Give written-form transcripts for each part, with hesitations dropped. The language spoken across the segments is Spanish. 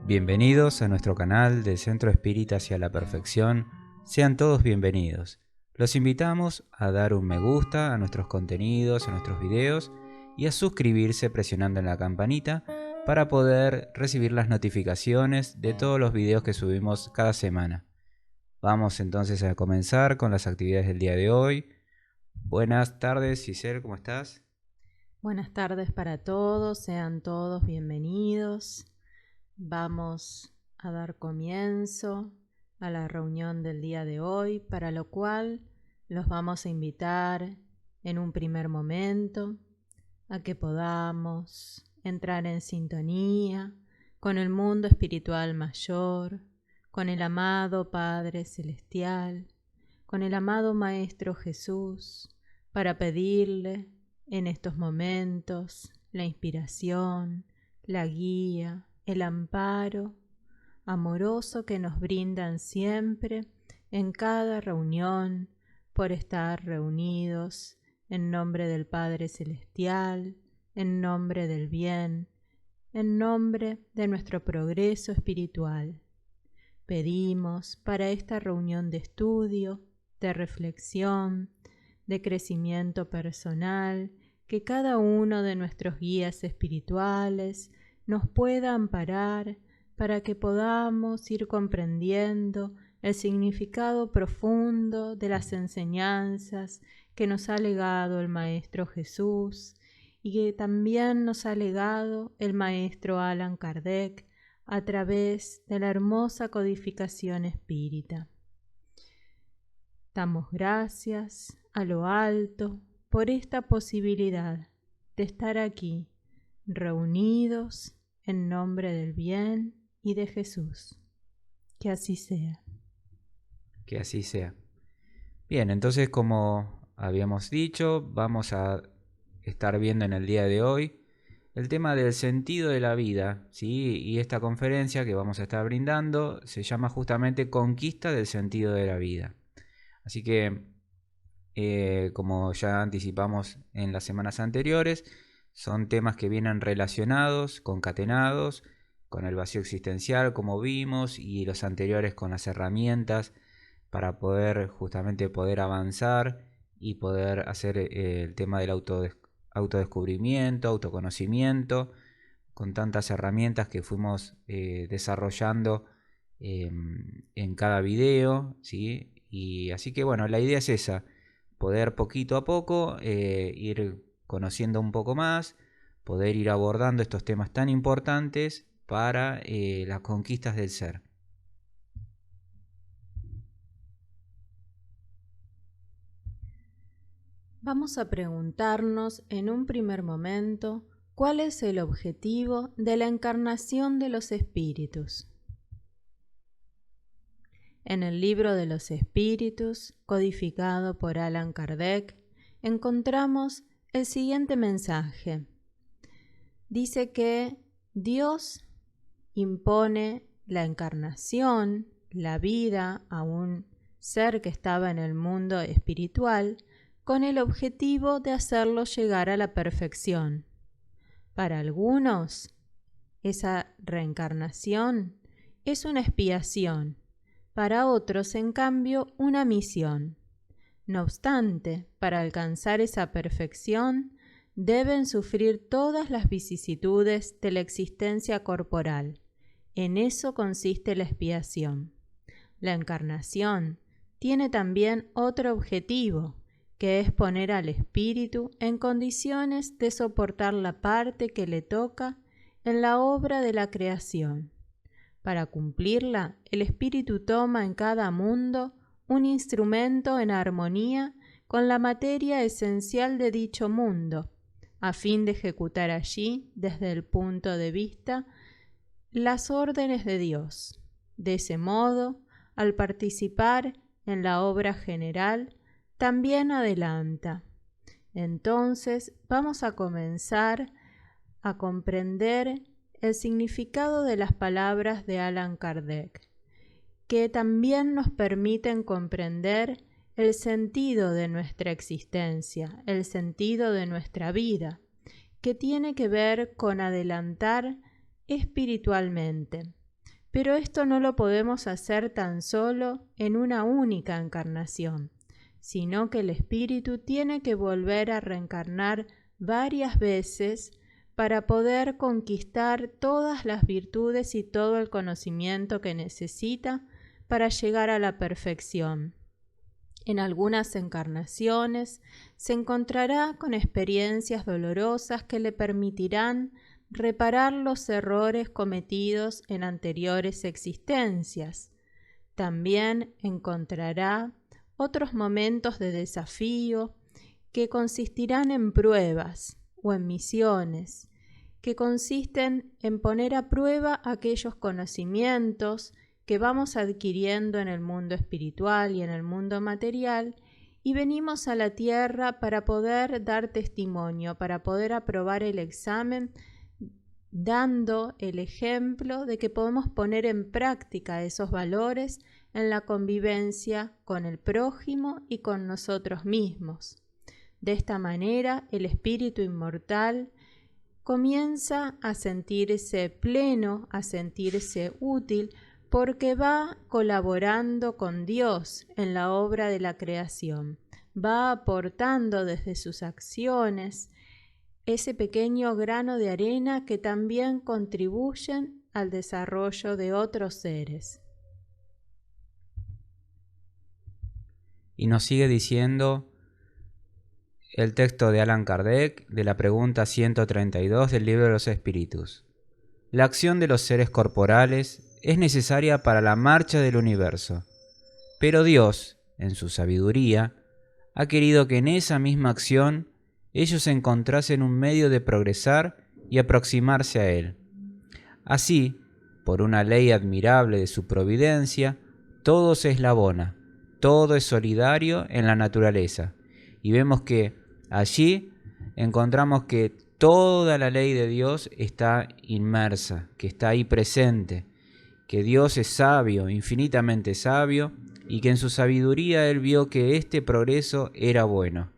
Bienvenidos a nuestro canal del Centro Espírita hacia la Perfección. Sean todos bienvenidos. Los invitamos a dar un me gusta a nuestros contenidos, a nuestros videos y a suscribirse presionando en la campanita para poder recibir las notificaciones de todos los videos que subimos cada semana. Vamos entonces a comenzar con las actividades del día de hoy. Buenas tardes, Giselle, ¿cómo estás? Buenas tardes para todos, sean todos bienvenidos. Vamos a dar comienzo a la reunión del día de hoy, para lo cual los vamos a invitar en un primer momento a que podamos entrar en sintonía con el mundo espiritual mayor, con el amado Padre Celestial, con el amado Maestro Jesús, para pedirle en estos momentos la inspiración, la guía, el amparo amoroso que nos brindan siempre en cada reunión, por estar reunidos en nombre del Padre Celestial, en nombre del bien, en nombre de nuestro progreso espiritual. Pedimos para esta reunión de estudio, de reflexión, de crecimiento personal, que cada uno de nuestros guías espirituales nos pueda amparar para que podamos ir comprendiendo el significado profundo de las enseñanzas que nos ha legado el Maestro Jesús y que también nos ha legado el Maestro Allan Kardec a través de la hermosa codificación espírita. Damos gracias a lo alto por esta posibilidad de estar aquí, reunidos en nombre del bien y de Jesús. Que así sea. Que así sea. Bien, entonces como habíamos dicho, vamos a estar viendo en el día de hoy el tema del sentido de la vida, ¿sí? Y esta conferencia que vamos a estar brindando se llama justamente Conquista del sentido de la vida. Así que, como ya anticipamos en las semanas anteriores, son temas que vienen relacionados, concatenados, con el vacío existencial, como vimos, y los anteriores con las herramientas para poder justamente poder avanzar y poder hacer el tema del autodescubrimiento, autoconocimiento, con tantas herramientas que fuimos desarrollando en cada video, ¿sí? Y así que bueno, la idea es esa, poder poquito a poco ir conociendo un poco más, poder ir abordando estos temas tan importantes para las conquistas del ser. Vamos a preguntarnos en un primer momento cuál es el objetivo de la encarnación de los espíritus. En el Libro de los Espíritus, codificado por Allan Kardec, encontramos el siguiente mensaje. Dice que Dios impone la encarnación, la vida a un ser que estaba en el mundo espiritual con el objetivo de hacerlo llegar a la perfección. Para algunos, esa reencarnación es una expiación, para otros, en cambio, una misión. No obstante, para alcanzar esa perfección, deben sufrir todas las vicisitudes de la existencia corporal. En eso consiste la expiación. La encarnación tiene también otro objetivo, que es poner al espíritu en condiciones de soportar la parte que le toca en la obra de la creación. Para cumplirla, el espíritu toma en cada mundo un instrumento en armonía con la materia esencial de dicho mundo, a fin de ejecutar allí, desde el punto de vista, las órdenes de Dios. De ese modo, al participar en la obra general, también adelanta. Entonces, vamos a comenzar a comprender el significado de las palabras de Allan Kardec, que también nos permiten comprender el sentido de nuestra existencia, el sentido de nuestra vida, que tiene que ver con adelantar espiritualmente. Pero esto no lo podemos hacer tan solo en una única encarnación, sino que el espíritu tiene que volver a reencarnar varias veces para poder conquistar todas las virtudes y todo el conocimiento que necesita para llegar a la perfección. En algunas encarnaciones se encontrará con experiencias dolorosas que le permitirán reparar los errores cometidos en anteriores existencias. También encontrará otros momentos de desafío que consistirán en pruebas o en misiones, que consisten en poner a prueba aquellos conocimientos que vamos adquiriendo en el mundo espiritual y en el mundo material, y venimos a la tierra para poder dar testimonio, para poder aprobar el examen, dando el ejemplo de que podemos poner en práctica esos valores en la convivencia con el prójimo y con nosotros mismos. De esta manera, el espíritu inmortal comienza a sentirse pleno, a sentirse útil, porque va colaborando con Dios en la obra de la creación, va aportando desde sus acciones ese pequeño grano de arena que también contribuyen al desarrollo de otros seres. Y nos sigue diciendo el texto de Allan Kardec de la pregunta 132 del Libro de los Espíritus. La acción de los seres corporales es necesaria para la marcha del universo, pero Dios, en su sabiduría, ha querido que en esa misma acción ellos encontrasen un medio de progresar y aproximarse a Él. Así, por una ley admirable de su providencia, todo se eslabona, todo es solidario en la naturaleza, y vemos que allí encontramos que toda la ley de Dios está inmersa, que está ahí presente, que Dios es sabio, infinitamente sabio, y que en su sabiduría Él vio que este progreso era bueno,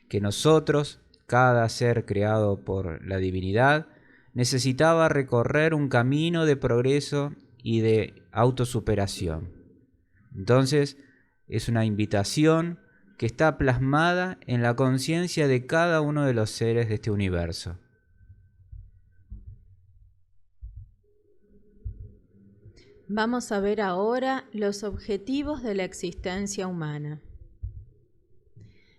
que nosotros, cada ser creado por la divinidad, necesitaba recorrer un camino de progreso y de autosuperación. Entonces, es una invitación que está plasmada en la conciencia de cada uno de los seres de este universo. Vamos a ver ahora los objetivos de la existencia humana.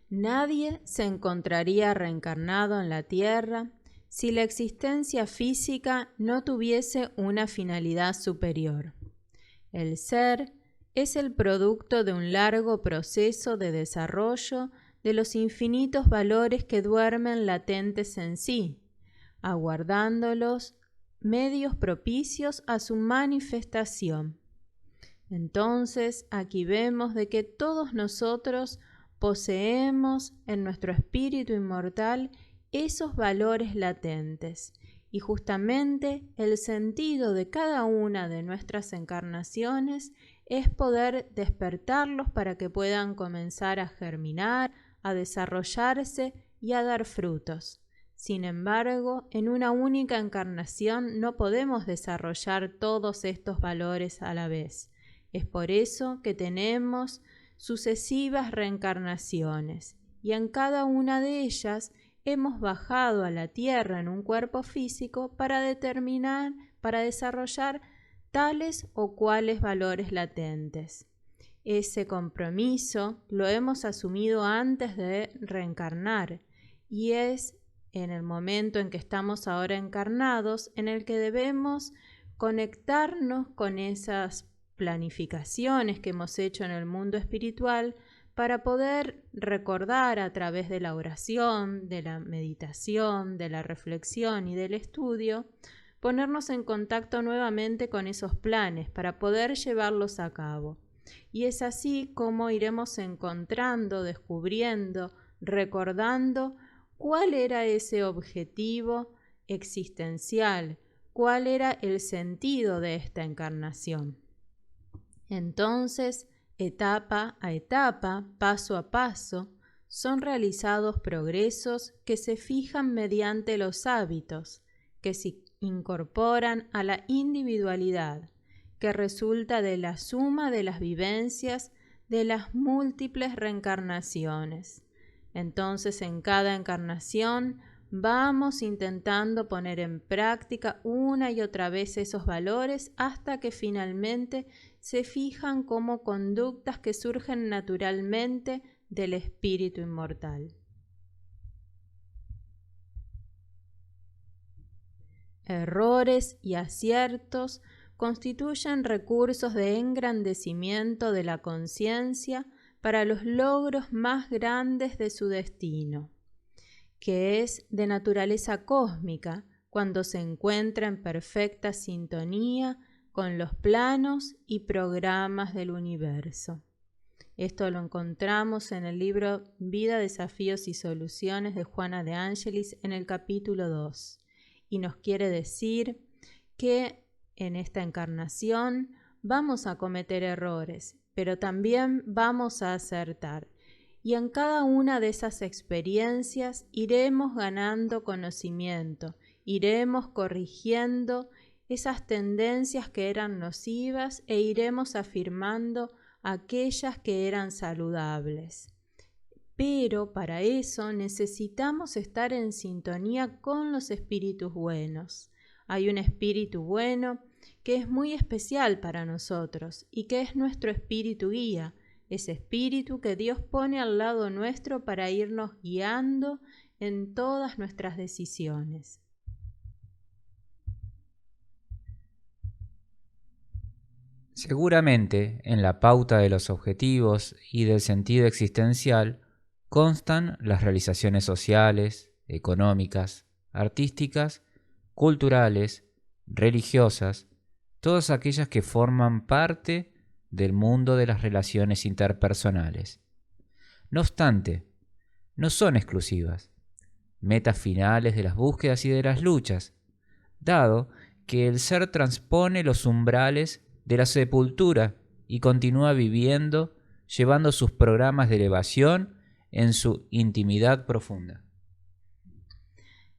Nadie se encontraría reencarnado en la Tierra si la existencia física no tuviese una finalidad superior. El ser es el producto de un largo proceso de desarrollo de los infinitos valores que duermen latentes en sí, aguardándolos medios propicios a su manifestación. Entonces, aquí vemos de que todos nosotros poseemos en nuestro espíritu inmortal esos valores latentes, y justamente el sentido de cada una de nuestras encarnaciones es poder despertarlos para que puedan comenzar a germinar, a desarrollarse y a dar frutos. Sin embargo, en una única encarnación no podemos desarrollar todos estos valores a la vez. Es por eso que tenemos sucesivas reencarnaciones, y en cada una de ellas hemos bajado a la tierra en un cuerpo físico para desarrollar tales o cuales valores latentes. Ese compromiso lo hemos asumido antes de reencarnar, y es en el momento en que estamos ahora encarnados en el que debemos conectarnos con esas planificaciones que hemos hecho en el mundo espiritual para poder recordar a través de la oración, de la meditación, de la reflexión y del estudio, ponernos en contacto nuevamente con esos planes para poder llevarlos a cabo. Y es así como iremos encontrando, descubriendo, recordando cuál era ese objetivo existencial, cuál era el sentido de esta encarnación. Entonces, etapa a etapa, paso a paso, son realizados progresos que se fijan mediante los hábitos, que se incorporan a la individualidad, que resulta de la suma de las vivencias de las múltiples reencarnaciones. Entonces, en cada encarnación vamos intentando poner en práctica una y otra vez esos valores hasta que finalmente se fijan como conductas que surgen naturalmente del espíritu inmortal. Errores y aciertos constituyen recursos de engrandecimiento de la conciencia para los logros más grandes de su destino, que es de naturaleza cósmica cuando se encuentra en perfecta sintonía con los planos y programas del universo. Esto lo encontramos en el libro Vida, Desafíos y Soluciones de Juana de Ángelis en el capítulo 2, y nos quiere decir que en esta encarnación vamos a cometer errores, pero también vamos a acertar. Y en cada una de esas experiencias iremos ganando conocimiento, iremos corrigiendo esas tendencias que eran nocivas e iremos afirmando aquellas que eran saludables. Pero para eso necesitamos estar en sintonía con los espíritus buenos. Hay un espíritu bueno que es muy especial para nosotros y que es nuestro espíritu guía, ese espíritu que Dios pone al lado nuestro para irnos guiando en todas nuestras decisiones. Seguramente en la pauta de los objetivos y del sentido existencial constan las realizaciones sociales, económicas, artísticas, culturales, religiosas, todas aquellas que forman parte del mundo de las relaciones interpersonales. No obstante, no son exclusivas, metas finales de las búsquedas y de las luchas, dado que el ser transpone los umbrales de la sepultura y continúa viviendo, llevando sus programas de elevación en su intimidad profunda.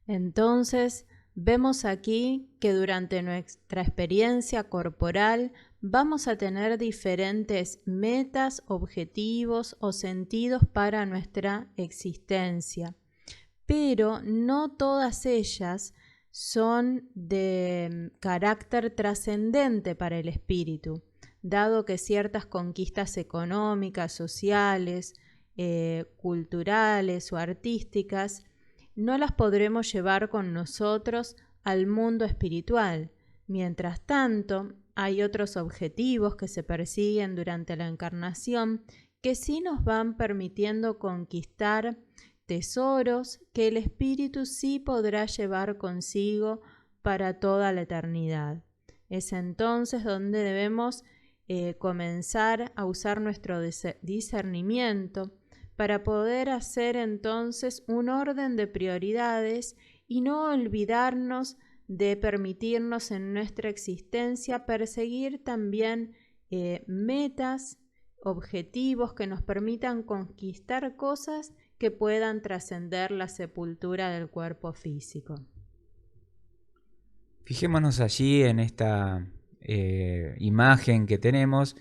Entonces, vemos aquí que durante nuestra experiencia corporal vamos a tener diferentes metas, objetivos o sentidos para nuestra existencia, pero no todas ellas son de carácter trascendente para el espíritu, dado que ciertas conquistas económicas, sociales, culturales o artísticas no las podremos llevar con nosotros al mundo espiritual. Mientras tanto, hay otros objetivos que se persiguen durante la encarnación que sí nos van permitiendo conquistar tesoros que el espíritu sí podrá llevar consigo para toda la eternidad. Es entonces donde debemos comenzar a usar nuestro discernimiento para poder hacer entonces un orden de prioridades y no olvidarnos de permitirnos en nuestra existencia perseguir también metas, objetivos que nos permitan conquistar cosas que puedan trascender la sepultura del cuerpo físico. Fijémonos allí en esta imagen que tenemos,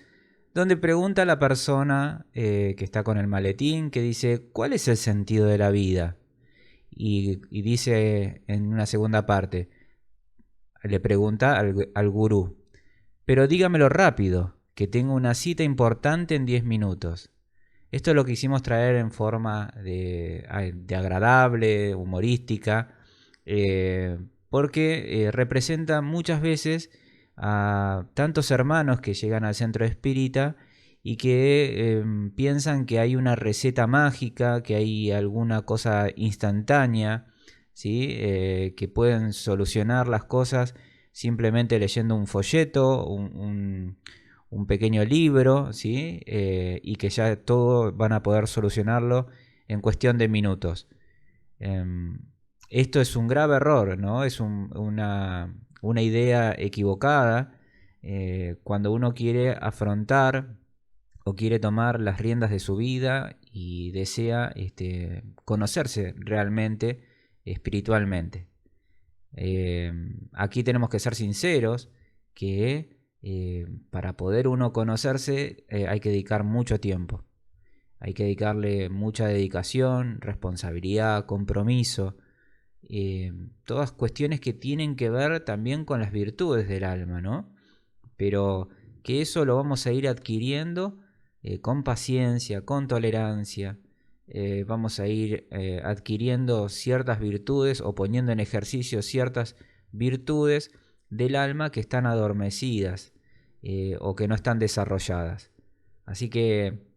donde pregunta a la persona que está con el maletín, que dice, ¿cuál es el sentido de la vida? Y dice en una segunda parte, le pregunta al gurú, pero dígamelo rápido, que tengo una cita importante en 10 minutos. Esto lo quisimos traer en forma de agradable, humorística, porque representa muchas veces a tantos hermanos que llegan al centro espírita y que piensan que hay una receta mágica, que hay alguna cosa instantánea, ¿sí? Que pueden solucionar las cosas simplemente leyendo un folleto, un pequeño libro, ¿sí? Y que ya todo van a poder solucionarlo en cuestión de minutos. esto es un grave error, ¿no? Es una idea equivocada cuando uno quiere afrontar o quiere tomar las riendas de su vida y desea conocerse realmente espiritualmente. Aquí tenemos que ser sinceros que para poder uno conocerse hay que dedicar mucho tiempo. Hay que dedicarle mucha dedicación, responsabilidad, compromiso. Todas cuestiones que tienen que ver también con las virtudes del alma, ¿no? Pero que eso lo vamos a ir adquiriendo con paciencia, con tolerancia. Vamos a ir adquiriendo ciertas virtudes o poniendo en ejercicio ciertas virtudes del alma que están adormecidas o que no están desarrolladas. Así que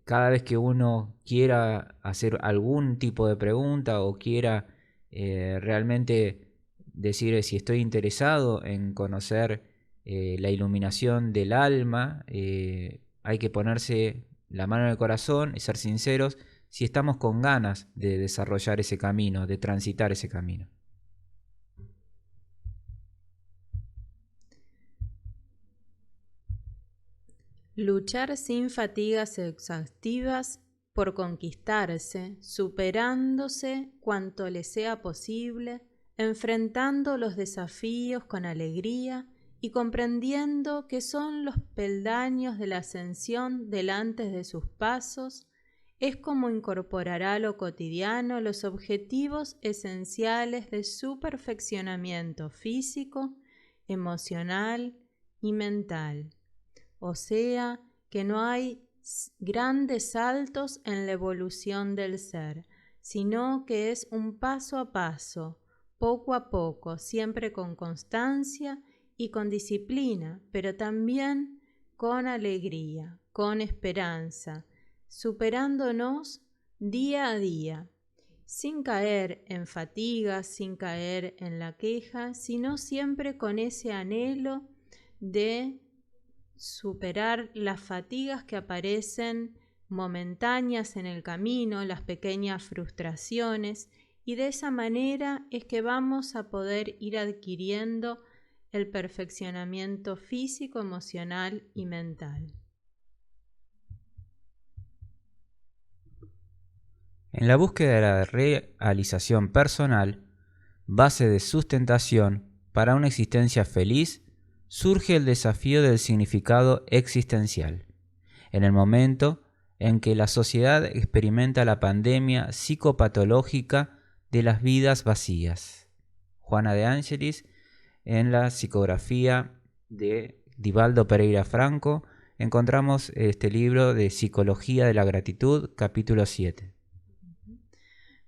cada vez que uno quiera hacer algún tipo de pregunta o quiera realmente decir si estoy interesado en conocer la iluminación del alma, hay que ponerse la mano en el corazón y ser sinceros si estamos con ganas de desarrollar ese camino, de transitar ese camino. Luchar sin fatigas exhaustivas por conquistarse, superándose cuanto le sea posible, enfrentando los desafíos con alegría y comprendiendo que son los peldaños de la ascensión delante de sus pasos, es como incorporará a lo cotidiano los objetivos esenciales de su perfeccionamiento físico, emocional y mental. O sea, que no hay grandes saltos en la evolución del ser, sino que es un paso a paso, poco a poco, siempre con constancia y con disciplina, pero también con alegría, con esperanza, superándonos día a día, sin caer en fatiga, sin caer en la queja, sino siempre con ese anhelo de superar las fatigas que aparecen momentáneas en el camino, las pequeñas frustraciones, y de esa manera es que vamos a poder ir adquiriendo el perfeccionamiento físico, emocional y mental. En la búsqueda de la realización personal, base de sustentación para una existencia feliz, surge el desafío del significado existencial. En el momento en que la sociedad experimenta la pandemia psicopatológica de las vidas vacías. Juana de Ángelis, en la psicografía de Divaldo Pereira Franco, encontramos este libro de Psicología de la Gratitud, capítulo 7.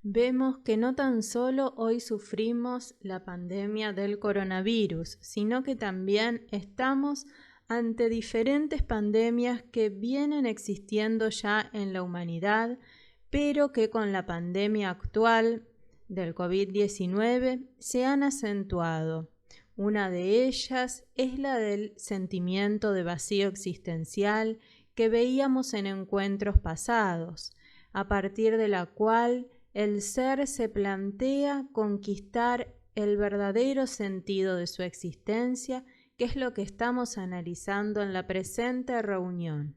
Vemos que no tan solo hoy sufrimos la pandemia del coronavirus, sino que también estamos ante diferentes pandemias que vienen existiendo ya en la humanidad, pero que con la pandemia actual del COVID-19 se han acentuado. Una de ellas es la del sentimiento de vacío existencial que veíamos en encuentros pasados, a partir de la cual el ser se plantea conquistar el verdadero sentido de su existencia, que es lo que estamos analizando en la presente reunión.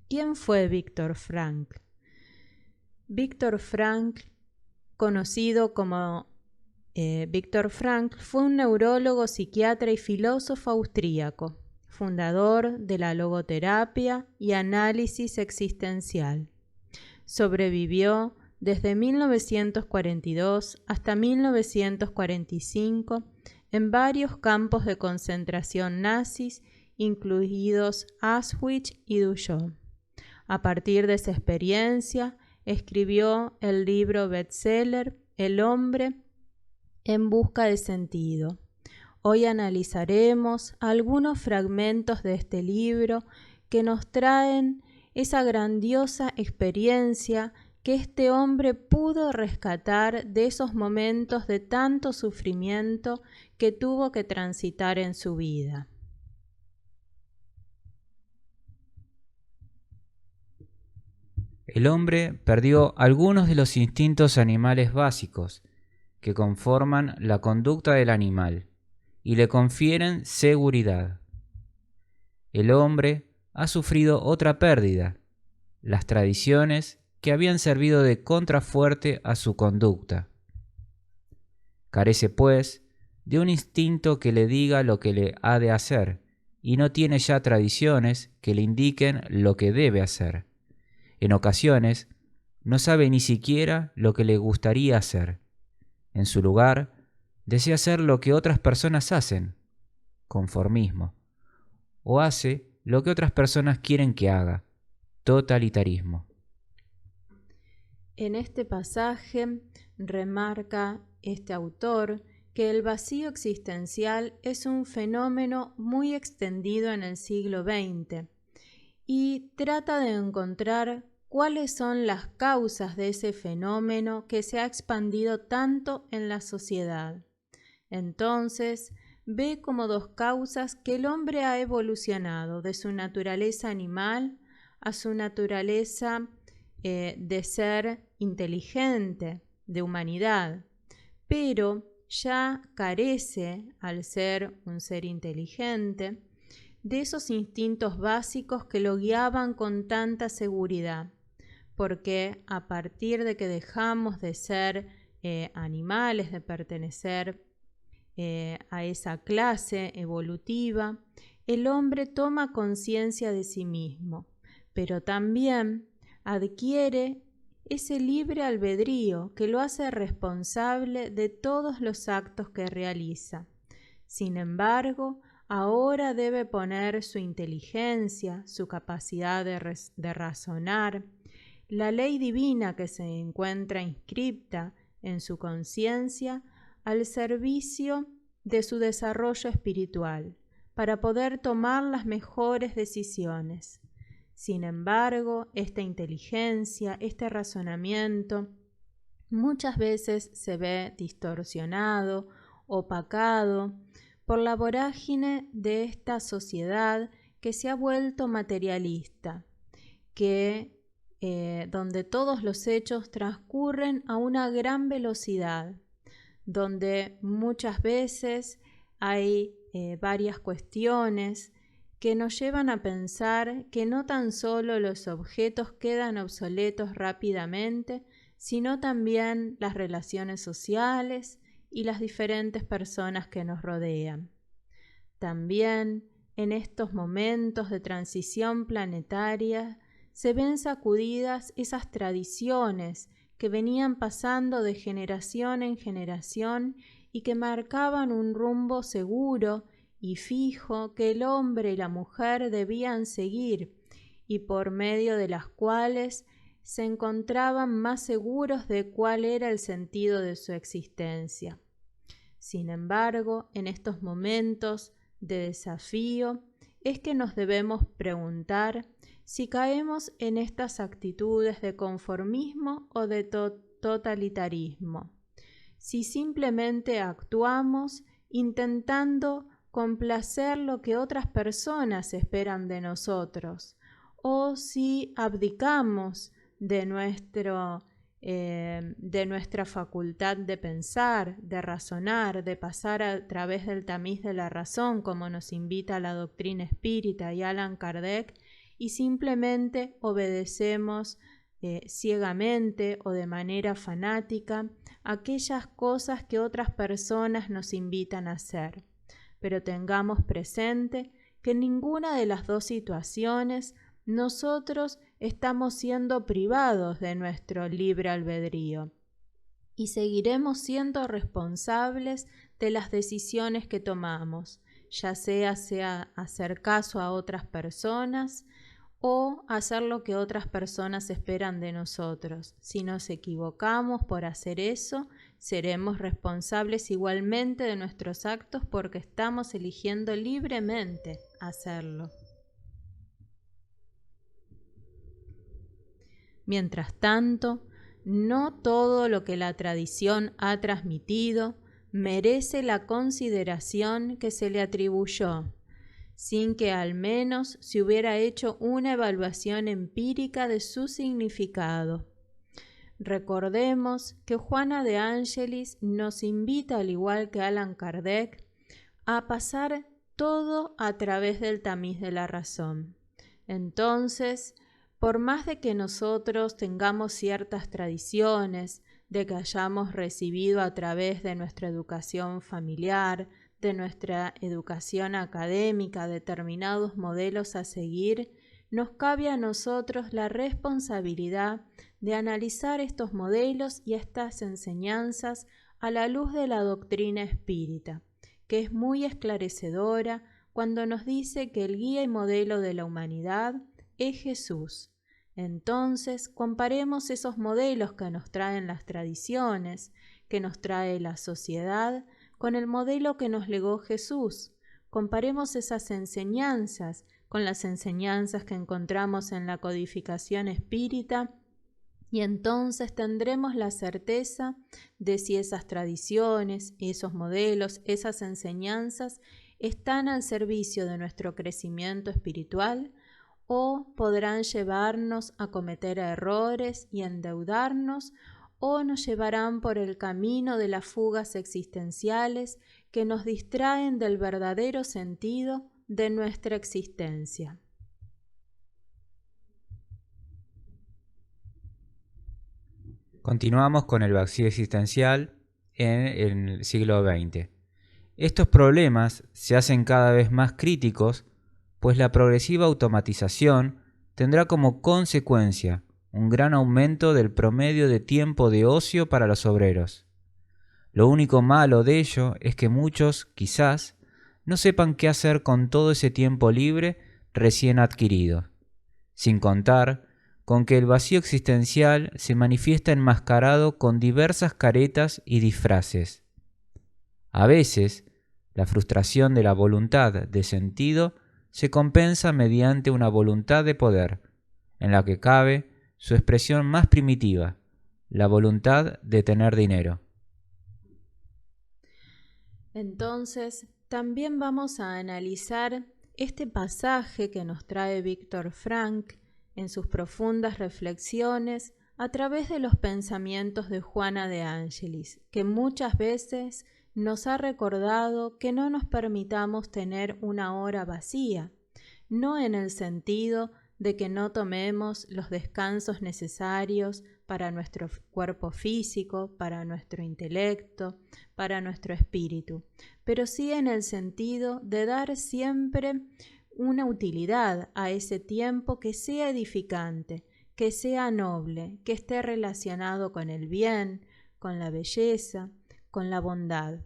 ¿Quién fue Viktor Frankl? Viktor Frankl, conocido como Viktor Frankl, fue un neurólogo, psiquiatra y filósofo austríaco, fundador de la logoterapia y análisis existencial. Sobrevivió desde 1942 hasta 1945 en varios campos de concentración nazis, incluidos Auschwitz y Dachau. A partir de esa experiencia, escribió el libro bestseller El hombre en busca de sentido. Hoy analizaremos algunos fragmentos de este libro que nos traen esa grandiosa experiencia que este hombre pudo rescatar de esos momentos de tanto sufrimiento que tuvo que transitar en su vida. El hombre perdió algunos de los instintos animales básicos que conforman la conducta del animal y le confieren seguridad. El hombre ha sufrido otra pérdida, las tradiciones que habían servido de contrafuerte a su conducta. Carece, pues, de un instinto que le diga lo que le ha de hacer, y no tiene ya tradiciones que le indiquen lo que debe hacer. En ocasiones, no sabe ni siquiera lo que le gustaría hacer. En su lugar, desea hacer lo que otras personas hacen, conformismo, o hace lo que otras personas quieren que haga, totalitarismo. En este pasaje remarca este autor que el vacío existencial es un fenómeno muy extendido en el siglo XX y trata de encontrar cuáles son las causas de ese fenómeno que se ha expandido tanto en la sociedad. Entonces, ve como dos causas que el hombre ha evolucionado de su naturaleza animal a su naturaleza de ser inteligente, de humanidad, pero ya carece, al ser un ser inteligente, de esos instintos básicos que lo guiaban con tanta seguridad, porque a partir de que dejamos de ser animales, de pertenecer a esa clase evolutiva, el hombre toma conciencia de sí mismo, pero también adquiere ese libre albedrío que lo hace responsable de todos los actos que realiza. Sin embargo, ahora debe poner su inteligencia, su capacidad de razonar, la ley divina que se encuentra inscripta en su conciencia al servicio de su desarrollo espiritual, para poder tomar las mejores decisiones. Sin embargo, esta inteligencia, este razonamiento, muchas veces se ve distorsionado, opacado, por la vorágine de esta sociedad que se ha vuelto materialista, donde todos los hechos transcurren a una gran velocidad, donde muchas veces hay varias cuestiones que nos llevan a pensar que no tan solo los objetos quedan obsoletos rápidamente, sino también las relaciones sociales y las diferentes personas que nos rodean. También en estos momentos de transición planetaria se ven sacudidas esas tradiciones que venían pasando de generación en generación y que marcaban un rumbo seguro y fijo que el hombre y la mujer debían seguir y por medio de las cuales se encontraban más seguros de cuál era el sentido de su existencia. Sin embargo, en estos momentos de desafío es que nos debemos preguntar si caemos en estas actitudes de conformismo o de totalitarismo, si simplemente actuamos intentando complacer lo que otras personas esperan de nosotros, o si abdicamos de nuestra facultad de pensar, de razonar, de pasar a través del tamiz de la razón, como nos invita la doctrina espírita y Allan Kardec, y simplemente obedecemos ciegamente o de manera fanática aquellas cosas que otras personas nos invitan a hacer. Pero tengamos presente que en ninguna de las dos situaciones nosotros estamos siendo privados de nuestro libre albedrío y seguiremos siendo responsables de las decisiones que tomamos, ya sea hacer caso a otras personas o hacer lo que otras personas esperan de nosotros. Si nos equivocamos por hacer eso, seremos responsables igualmente de nuestros actos porque estamos eligiendo libremente hacerlo. Mientras tanto, no todo lo que la tradición ha transmitido merece la consideración que se le atribuyó, sin que al menos se hubiera hecho una evaluación empírica de su significado. Recordemos que Juana de Ángelis nos invita, al igual que Allan Kardec, a pasar todo a través del tamiz de la razón. Entonces, por más de que nosotros tengamos ciertas tradiciones, de que hayamos recibido a través de nuestra educación familiar, de nuestra educación académica, determinados modelos a seguir, nos cabe a nosotros la responsabilidad de analizar estos modelos y estas enseñanzas a la luz de la doctrina espírita, que es muy esclarecedora cuando nos dice que el guía y modelo de la humanidad es Jesús. Entonces, comparemos esos modelos que nos traen las tradiciones, que nos trae la sociedad, con el modelo que nos legó Jesús. Comparemos esas enseñanzas con las enseñanzas que encontramos en la codificación espírita y entonces tendremos la certeza de si esas tradiciones, esos modelos, esas enseñanzas están al servicio de nuestro crecimiento espiritual o podrán llevarnos a cometer errores y endeudarnos, o nos llevarán por el camino de las fugas existenciales que nos distraen del verdadero sentido de nuestra existencia. Continuamos con el vacío existencial en el siglo XX. Estos problemas se hacen cada vez más críticos, pues la progresiva automatización tendrá como consecuencia un gran aumento del promedio de tiempo de ocio para los obreros. Lo único malo de ello es que muchos, quizás, no sepan qué hacer con todo ese tiempo libre recién adquirido, sin contar con que el vacío existencial se manifiesta enmascarado con diversas caretas y disfraces. A veces, la frustración de la voluntad de sentido se compensa mediante una voluntad de poder, en la que cabe su expresión más primitiva, la voluntad de tener dinero. Entonces, también vamos a analizar este pasaje que nos trae Víctor Frank en sus profundas reflexiones a través de los pensamientos de Juana de Ángelis, que muchas veces nos ha recordado que no nos permitamos tener una hora vacía, no en el sentido de que no tomemos los descansos necesarios para nuestro cuerpo físico, para nuestro intelecto, para nuestro espíritu, pero sí en el sentido de dar siempre una utilidad a ese tiempo que sea edificante, que sea noble, que esté relacionado con el bien, con la belleza, con la bondad.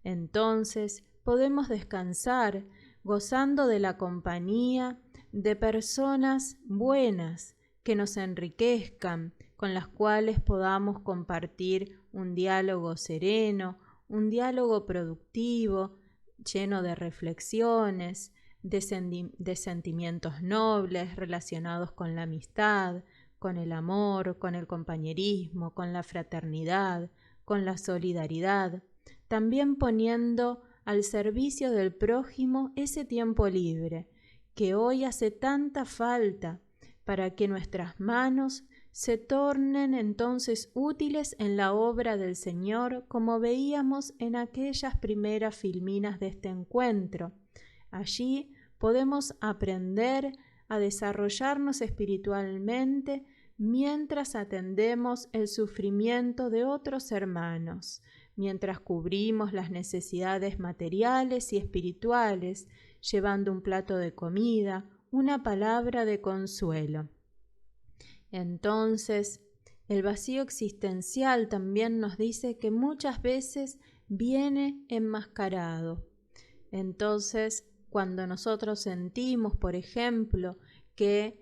Entonces podemos descansar gozando de la compañía de personas buenas que nos enriquezcan, con las cuales podamos compartir un diálogo sereno, un diálogo productivo, lleno de reflexiones, de sentimientos nobles relacionados con la amistad, con el amor, con el compañerismo, con la fraternidad, con la solidaridad, también poniendo al servicio del prójimo ese tiempo libre que hoy hace tanta falta para que nuestras manos se tornen entonces útiles en la obra del Señor, como veíamos en aquellas primeras filminas de este encuentro. Allí podemos aprender a desarrollarnos espiritualmente mientras atendemos el sufrimiento de otros hermanos, mientras cubrimos las necesidades materiales y espirituales, llevando un plato de comida, una palabra de consuelo. Entonces, el vacío existencial también nos dice que muchas veces viene enmascarado. Entonces, cuando nosotros sentimos, por ejemplo, que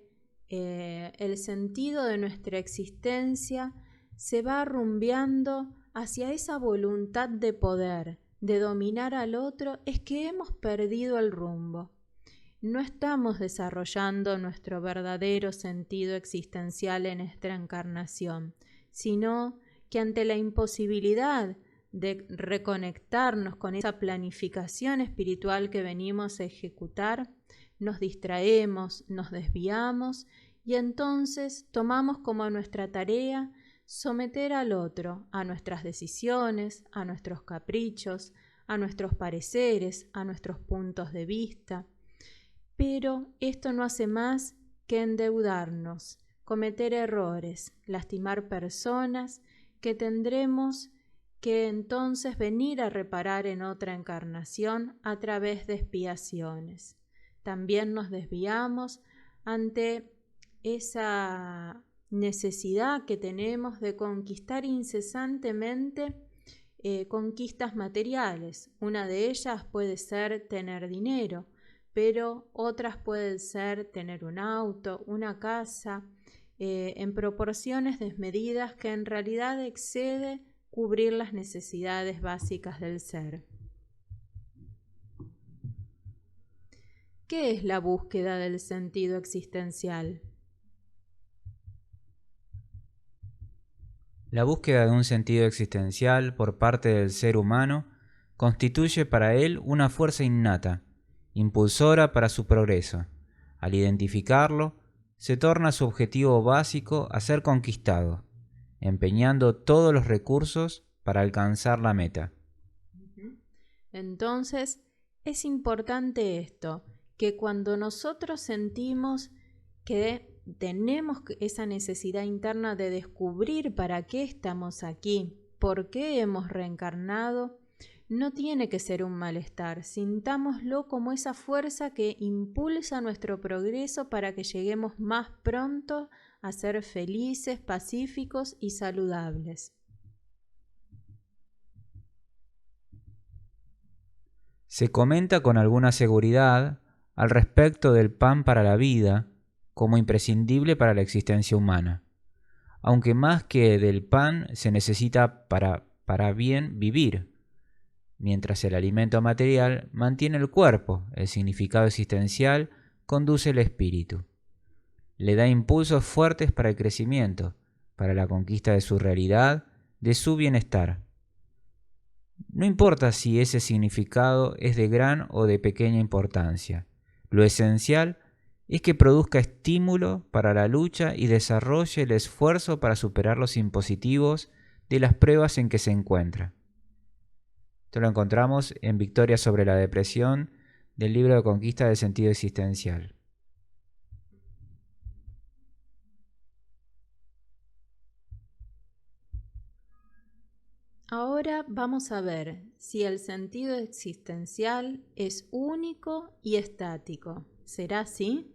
el sentido de nuestra existencia se va rumbeando hacia esa voluntad de poder, de dominar al otro, es que hemos perdido el rumbo. No estamos desarrollando nuestro verdadero sentido existencial en esta encarnación, sino que ante la imposibilidad de reconectarnos con esa planificación espiritual que venimos a ejecutar, nos distraemos, nos desviamos y entonces tomamos como nuestra tarea someter al otro a nuestras decisiones, a nuestros caprichos, a nuestros pareceres, a nuestros puntos de vista. Pero esto no hace más que endeudarnos, cometer errores, lastimar personas que tendremos que entonces venir a reparar en otra encarnación a través de expiaciones. También nos desviamos ante esa necesidad que tenemos de conquistar incesantemente conquistas materiales. Una de ellas puede ser tener dinero, pero otras pueden ser tener un auto, una casa, en proporciones desmedidas que en realidad excede cubrir las necesidades básicas del ser. ¿Qué es la búsqueda del sentido existencial? La búsqueda de un sentido existencial por parte del ser humano constituye para él una fuerza innata, impulsora para su progreso. Al identificarlo, se torna su objetivo básico a ser conquistado, empeñando todos los recursos para alcanzar la meta. Entonces, es importante esto, que cuando nosotros sentimos que tenemos esa necesidad interna de descubrir para qué estamos aquí, por qué hemos reencarnado, no tiene que ser un malestar, sintámoslo como esa fuerza que impulsa nuestro progreso para que lleguemos más pronto a ser felices, pacíficos y saludables. Se comenta con alguna seguridad al respecto del pan para la vida como imprescindible para la existencia humana, aunque más que del pan se necesita para bien vivir. Mientras el alimento material mantiene el cuerpo, el significado existencial conduce el espíritu. Le da impulsos fuertes para el crecimiento, para la conquista de su realidad, de su bienestar. No importa si ese significado es de gran o de pequeña importancia. Lo esencial es que produzca estímulo para la lucha y desarrolle el esfuerzo para superar los impositivos de las pruebas en que se encuentra. Esto lo encontramos en Victoria sobre la depresión del libro de Conquista del Sentido Existencial. Ahora vamos a ver si el sentido existencial es único y estático. ¿Será así?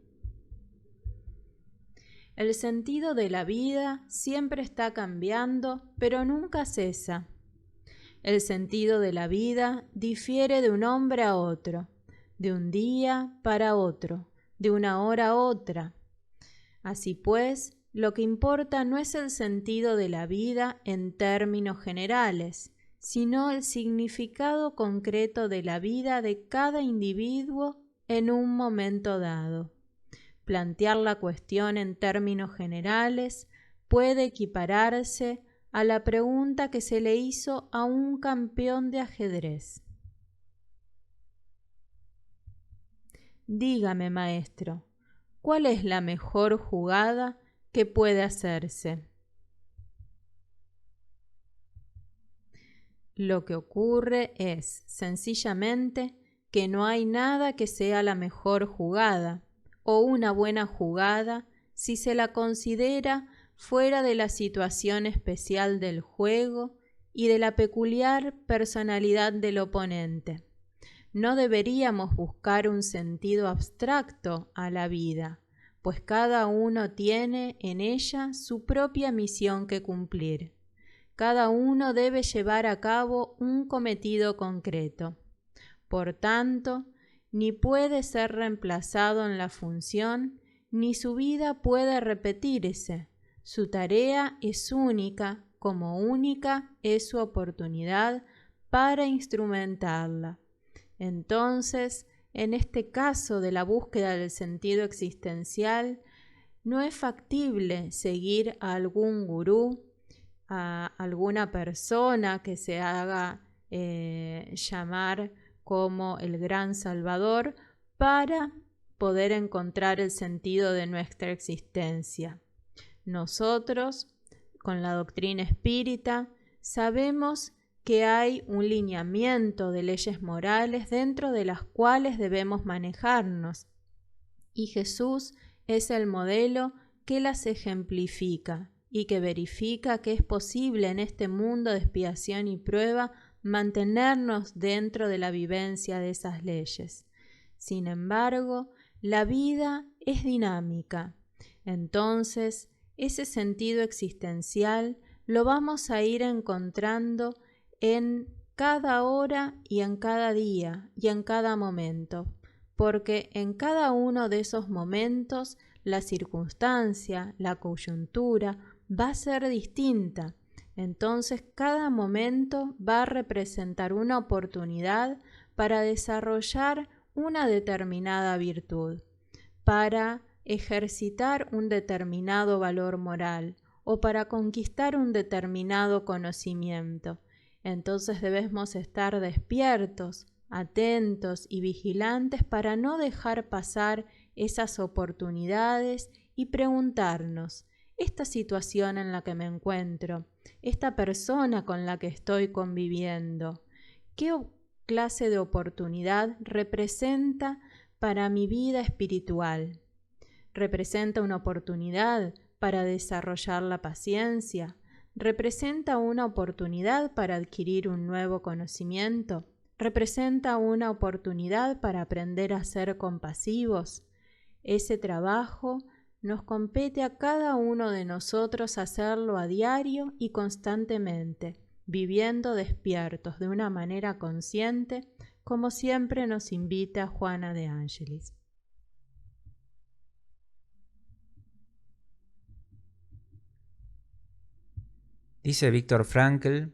El sentido de la vida siempre está cambiando, pero nunca cesa. El sentido de la vida difiere de un hombre a otro, de un día para otro, de una hora a otra. Así pues, lo que importa no es el sentido de la vida en términos generales, sino el significado concreto de la vida de cada individuo en un momento dado. Plantear la cuestión en términos generales puede equipararse a la pregunta que se le hizo a un campeón de ajedrez. Dígame, maestro, ¿cuál es la mejor jugada que puede hacerse? Lo que ocurre es, sencillamente, que no hay nada que sea la mejor jugada o una buena jugada si se la considera fuera de la situación especial del juego y de la peculiar personalidad del oponente. No deberíamos buscar un sentido abstracto a la vida, pues cada uno tiene en ella su propia misión que cumplir. Cada uno debe llevar a cabo un cometido concreto. Por tanto, ni puede ser reemplazado en la función, ni su vida puede repetirse. Su tarea es única, como única es su oportunidad para instrumentarla. Entonces, en este caso de la búsqueda del sentido existencial, no es factible seguir a algún gurú, a alguna persona que se haga llamar como el gran Salvador para poder encontrar el sentido de nuestra existencia. Nosotros, con la doctrina espírita, sabemos que hay un lineamiento de leyes morales dentro de las cuales debemos manejarnos, y Jesús es el modelo que las ejemplifica y que verifica que es posible en este mundo de expiación y prueba mantenernos dentro de la vivencia de esas leyes. Sin embargo, la vida es dinámica. Entonces, ese sentido existencial lo vamos a ir encontrando en cada hora y en cada día y en cada momento, porque en cada uno de esos momentos la circunstancia, la coyuntura va a ser distinta. Entonces, cada momento va a representar una oportunidad para desarrollar una determinada virtud, para ejercitar un determinado valor moral o para conquistar un determinado conocimiento. Entonces debemos estar despiertos, atentos y vigilantes para no dejar pasar esas oportunidades y preguntarnos: esta situación en la que me encuentro, esta persona con la que estoy conviviendo, ¿qué clase de oportunidad representa para mi vida espiritual? ¿Representa una oportunidad para desarrollar la paciencia? ¿Representa una oportunidad para adquirir un nuevo conocimiento? ¿Representa una oportunidad para aprender a ser compasivos? Ese trabajo nos compete a cada uno de nosotros hacerlo a diario y constantemente, viviendo despiertos de una manera consciente, como siempre nos invita Juana de Ángelis. Dice Viktor Frankl: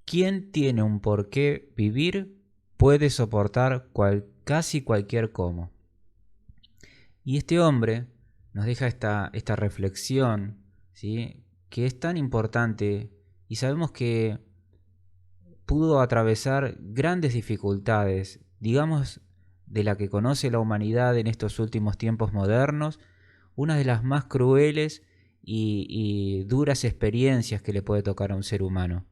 quien tiene un porqué vivir puede soportar casi cualquier cómo. Y este hombre nos deja esta reflexión, ¿sí?, que es tan importante, y sabemos que pudo atravesar grandes dificultades, digamos, de la que conoce la humanidad en estos últimos tiempos modernos, una de las más crueles y duras experiencias que le puede tocar a un ser humano.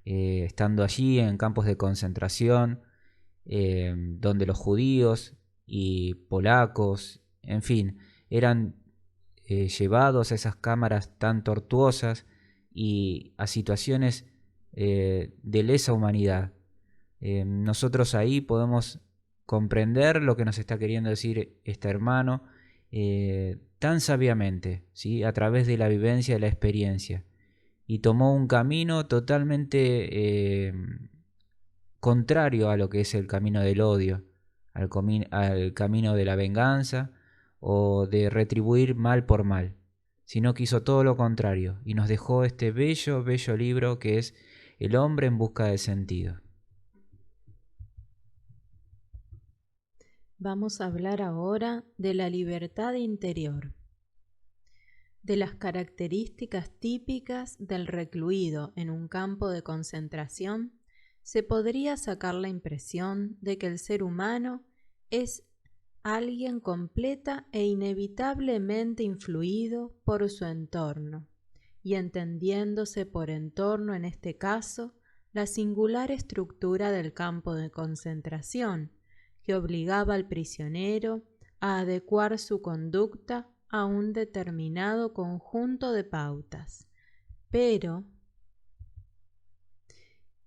Estando allí en campos de concentración, donde los judíos y polacos, en fin, eran llevados a esas cámaras tan tortuosas y a situaciones de lesa humanidad. Nosotros ahí podemos comprender lo que nos está queriendo decir este hermano tan sabiamente, ¿sí?, a través de la vivencia, de la experiencia, y tomó un camino totalmente contrario a lo que es el camino del odio, al camino de la venganza o de retribuir mal por mal, sino que hizo todo lo contrario y nos dejó este bello, bello libro que es El hombre en busca de sentido. Vamos a hablar ahora de la libertad interior, de las características típicas del recluido en un campo de concentración. Se podría sacar la impresión de que el ser humano es alguien completa e inevitablemente influido por su entorno, y entendiéndose por entorno en este caso la singular estructura del campo de concentración, que obligaba al prisionero a adecuar su conducta a un determinado conjunto de pautas. Pero,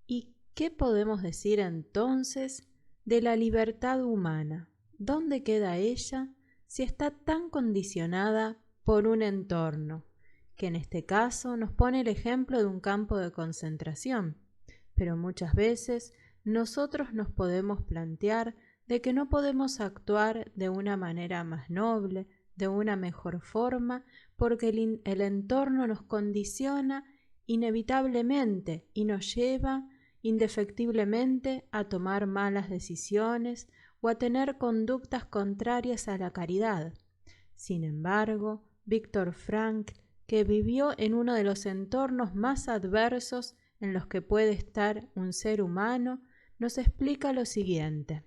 ¿y qué podemos decir entonces de la libertad humana? ¿Dónde queda ella si está tan condicionada por un entorno, que en este caso nos pone el ejemplo de un campo de concentración? Pero muchas veces nosotros nos podemos plantear de que no podemos actuar de una manera más noble, de una mejor forma, porque el entorno nos condiciona inevitablemente y nos lleva indefectiblemente a tomar malas decisiones o a tener conductas contrarias a la caridad. Sin embargo, Viktor Frankl que vivió en uno de los entornos más adversos en los que puede estar un ser humano, nos explica lo siguiente.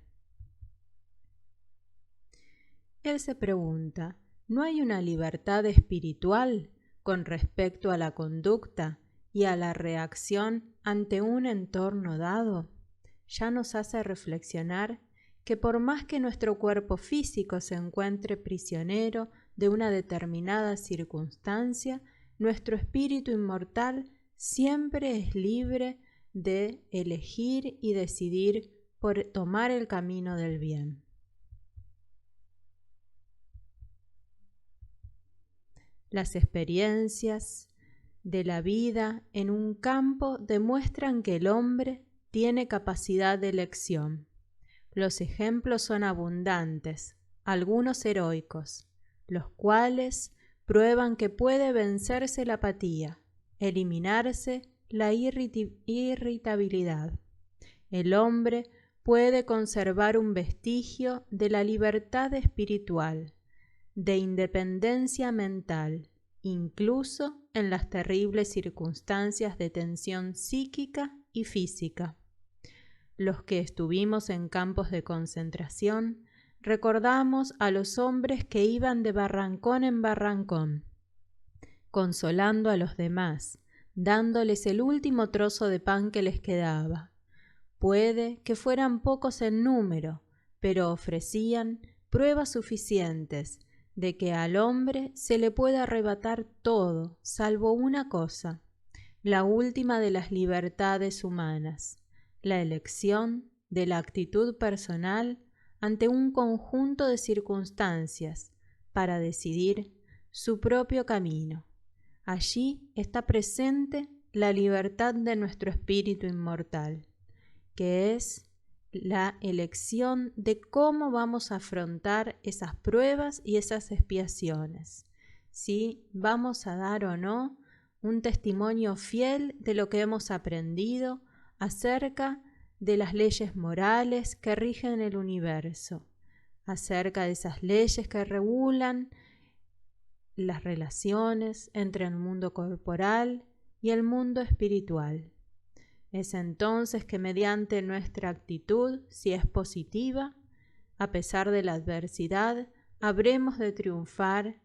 Él se pregunta, ¿no hay una libertad espiritual con respecto a la conducta y a la reacción ante un entorno dado? Ya nos hace reflexionar que por más que nuestro cuerpo físico se encuentre prisionero de una determinada circunstancia, nuestro espíritu inmortal siempre es libre de elegir y decidir por tomar el camino del bien. Las experiencias de la vida en un campo demuestran que el hombre tiene capacidad de elección. Los ejemplos son abundantes, algunos heroicos, los cuales prueban que puede vencerse la apatía, eliminarse la irritabilidad. El hombre puede conservar un vestigio de la libertad espiritual, de independencia mental, incluso en las terribles circunstancias de tensión psíquica y física. Los que estuvimos en campos de concentración recordamos a los hombres que iban de barrancón en barrancón, consolando a los demás, dándoles el último trozo de pan que les quedaba. Puede que fueran pocos en número, pero ofrecían pruebas suficientes de que al hombre se le puede arrebatar todo, salvo una cosa, la última de las libertades humanas, la elección de la actitud personal ante un conjunto de circunstancias para decidir su propio camino. Allí está presente la libertad de nuestro espíritu inmortal, que es la elección de cómo vamos a afrontar esas pruebas y esas expiaciones, si vamos a dar o no un testimonio fiel de lo que hemos aprendido acerca de las leyes morales que rigen el universo, acerca de esas leyes que regulan las relaciones entre el mundo corporal y el mundo espiritual. Es entonces que mediante nuestra actitud, si es positiva, a pesar de la adversidad, habremos de triunfar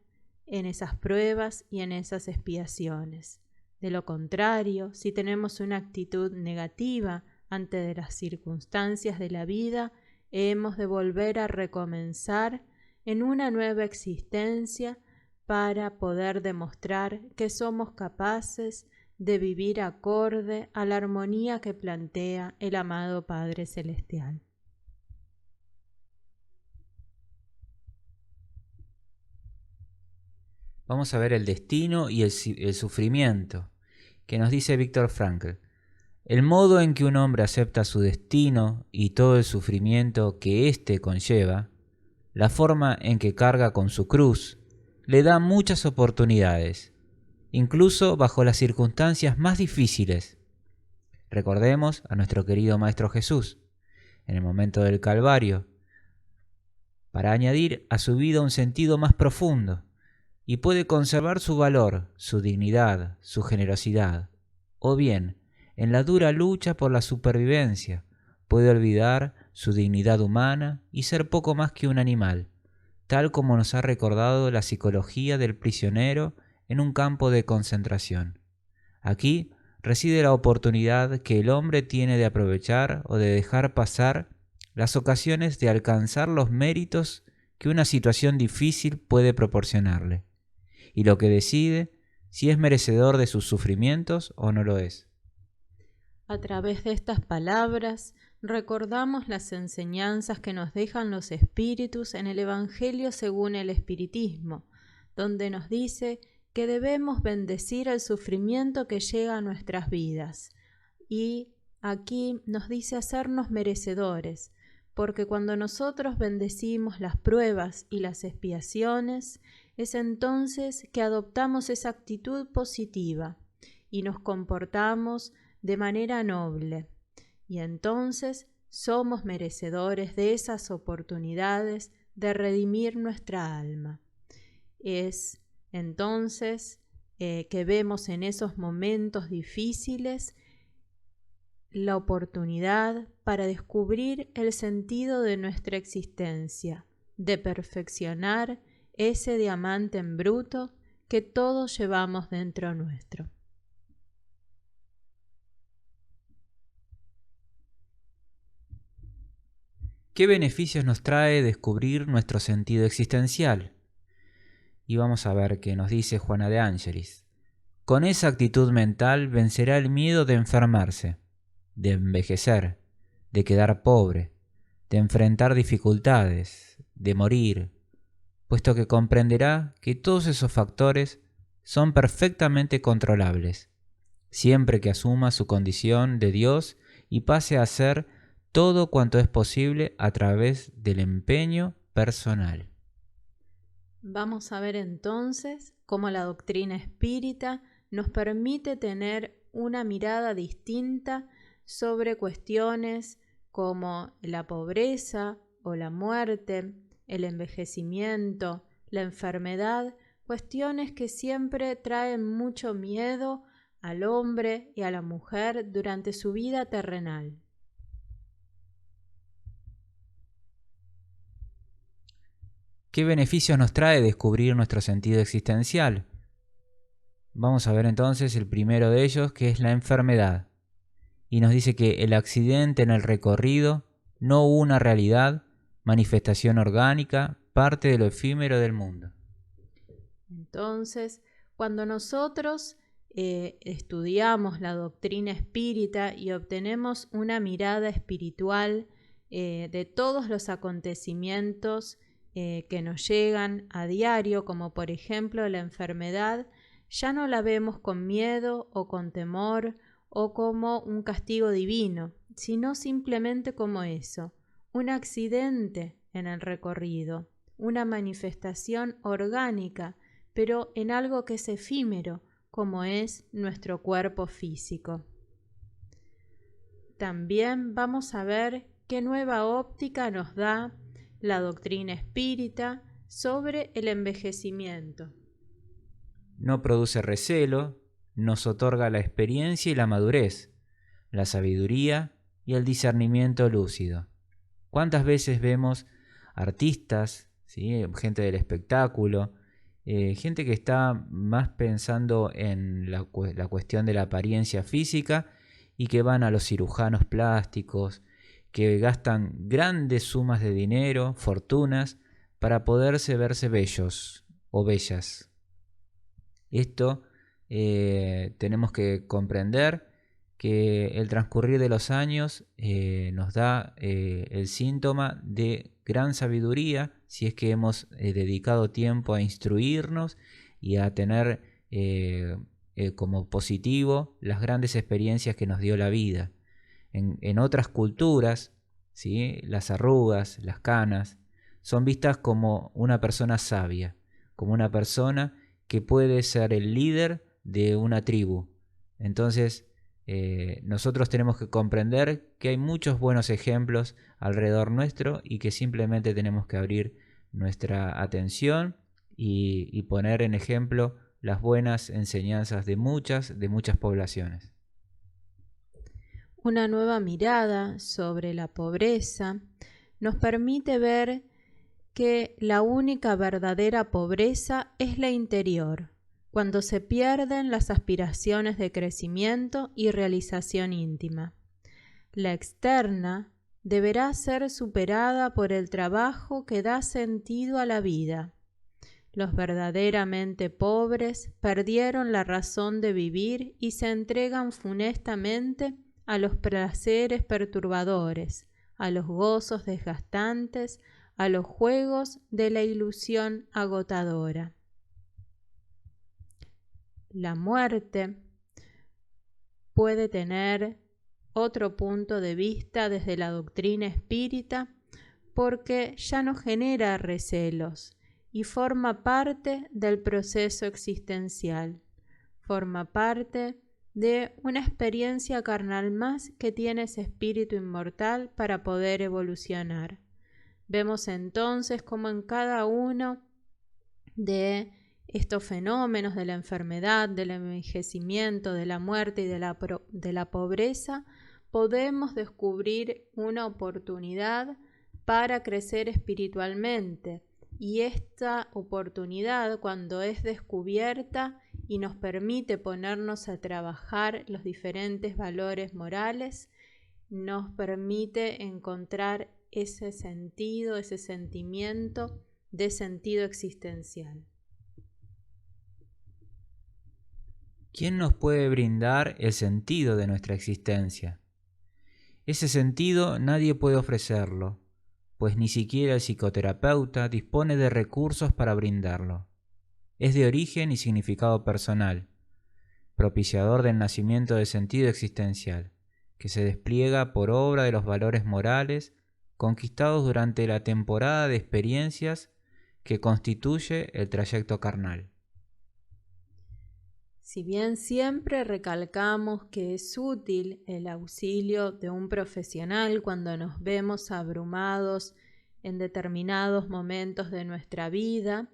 en esas pruebas y en esas expiaciones. De lo contrario, si tenemos una actitud negativa ante las circunstancias de la vida, hemos de volver a recomenzar en una nueva existencia para poder demostrar que somos capaces de vivir acorde a la armonía que plantea el amado Padre Celestial. Vamos a ver el destino y el sufrimiento, que nos dice Viktor Frankl. El modo en que un hombre acepta su destino y todo el sufrimiento que éste conlleva, la forma en que carga con su cruz, le da muchas oportunidades, incluso bajo las circunstancias más difíciles. Recordemos a nuestro querido Maestro Jesús, en el momento del Calvario, para añadir a su vida un sentido más profundo, y puede conservar su valor, su dignidad, su generosidad, o bien, en la dura lucha por la supervivencia, puede olvidar su dignidad humana y ser poco más que un animal, tal como nos ha recordado la psicología del prisionero en un campo de concentración. Aquí reside la oportunidad que el hombre tiene de aprovechar o de dejar pasar las ocasiones de alcanzar los méritos que una situación difícil puede proporcionarle, y lo que decide si es merecedor de sus sufrimientos o no lo es. A través de estas palabras recordamos las enseñanzas que nos dejan los espíritus en el Evangelio según el Espiritismo, donde nos dice que debemos bendecir el sufrimiento que llega a nuestras vidas. Y aquí nos dice hacernos merecedores, porque cuando nosotros bendecimos las pruebas y las expiaciones, es entonces que adoptamos esa actitud positiva y nos comportamos de manera noble, y entonces somos merecedores de esas oportunidades de redimir nuestra alma. Es entonces que vemos en esos momentos difíciles, la oportunidad para descubrir el sentido de nuestra existencia, de perfeccionar ese diamante en bruto que todos llevamos dentro nuestro. ¿Qué beneficios nos trae descubrir nuestro sentido existencial? Y vamos a ver qué nos dice Juana de Ángelis. Con esa actitud mental vencerá el miedo de enfermarse, de envejecer, de quedar pobre, de enfrentar dificultades, de morir, puesto que comprenderá que todos esos factores son perfectamente controlables, siempre que asuma su condición de Dios y pase a hacer todo cuanto es posible a través del empeño personal. Vamos a ver entonces cómo la doctrina espírita nos permite tener una mirada distinta sobre cuestiones como la pobreza o la muerte, el envejecimiento, la enfermedad, cuestiones que siempre traen mucho miedo al hombre y a la mujer durante su vida terrenal. ¿Qué beneficios nos trae descubrir nuestro sentido existencial? Vamos a ver entonces el primero de ellos, que es la enfermedad. Y nos dice que el accidente en el recorrido, no una realidad, manifestación orgánica, parte de lo efímero del mundo. Entonces, cuando nosotros estudiamos la doctrina espírita y obtenemos una mirada espiritual de todos los acontecimientos que nos llegan a diario, como por ejemplo la enfermedad, ya no la vemos con miedo o con temor o como un castigo divino, sino simplemente como eso, un accidente en el recorrido, una manifestación orgánica, pero en algo que es efímero, como es nuestro cuerpo físico. También vamos a ver qué nueva óptica nos da la doctrina espírita sobre el envejecimiento. No produce recelo, nos otorga la experiencia y la madurez, la sabiduría y el discernimiento lúcido. ¿Cuántas veces vemos artistas, ¿sí? Gente del espectáculo, gente que está más pensando en la cuestión de la apariencia física y que van a los cirujanos plásticos, que gastan grandes sumas de dinero, fortunas, para poderse verse bellos o bellas? Esto tenemos que comprender que el transcurrir de los años nos da el síntoma de gran sabiduría si es que hemos dedicado tiempo a instruirnos y a tener como positivo las grandes experiencias que nos dio la vida. En otras culturas, ¿sí? Las arrugas, las canas, son vistas como una persona sabia, como una persona que puede ser el líder de una tribu. Entonces, nosotros tenemos que comprender que hay muchos buenos ejemplos alrededor nuestro y que simplemente tenemos que abrir nuestra atención y poner en ejemplo las buenas enseñanzas de muchas poblaciones. Una nueva mirada sobre la pobreza nos permite ver que la única verdadera pobreza es la interior, cuando se pierden las aspiraciones de crecimiento y realización íntima. La externa deberá ser superada por el trabajo que da sentido a la vida. Los verdaderamente pobres perdieron la razón de vivir y se entregan funestamente a los placeres perturbadores, a los gozos desgastantes, a los juegos de la ilusión agotadora. La muerte puede tener otro punto de vista desde la doctrina espírita porque ya no genera recelos y forma parte del proceso existencial, forma parte de una experiencia carnal más que tiene ese espíritu inmortal para poder evolucionar. Vemos entonces cómo en cada uno de estos fenómenos de la enfermedad, del envejecimiento, de la muerte y de la pobreza, podemos descubrir una oportunidad para crecer espiritualmente. Y esta oportunidad, cuando es descubierta y nos permite ponernos a trabajar los diferentes valores morales, nos permite encontrar ese sentido, ese sentimiento de sentido existencial. ¿Quién nos puede brindar el sentido de nuestra existencia? Ese sentido nadie puede ofrecerlo, pues ni siquiera el psicoterapeuta dispone de recursos para brindarlo. Es de origen y significado personal, propiciador del nacimiento del sentido existencial, que se despliega por obra de los valores morales conquistados durante la temporada de experiencias que constituye el trayecto carnal. Si bien siempre recalcamos que es útil el auxilio de un profesional cuando nos vemos abrumados en determinados momentos de nuestra vida,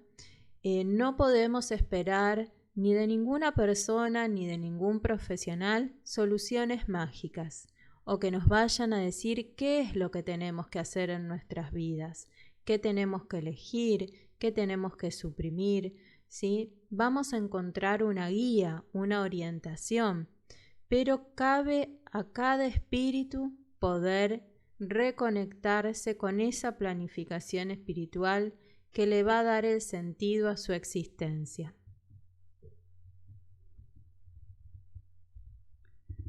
no podemos esperar ni de ninguna persona ni de ningún profesional soluciones mágicas o que nos vayan a decir qué es lo que tenemos que hacer en nuestras vidas, qué tenemos que elegir, qué tenemos que suprimir, ¿sí? Vamos a encontrar una guía, una orientación, pero cabe a cada espíritu poder reconectarse con esa planificación espiritual que le va a dar el sentido a su existencia.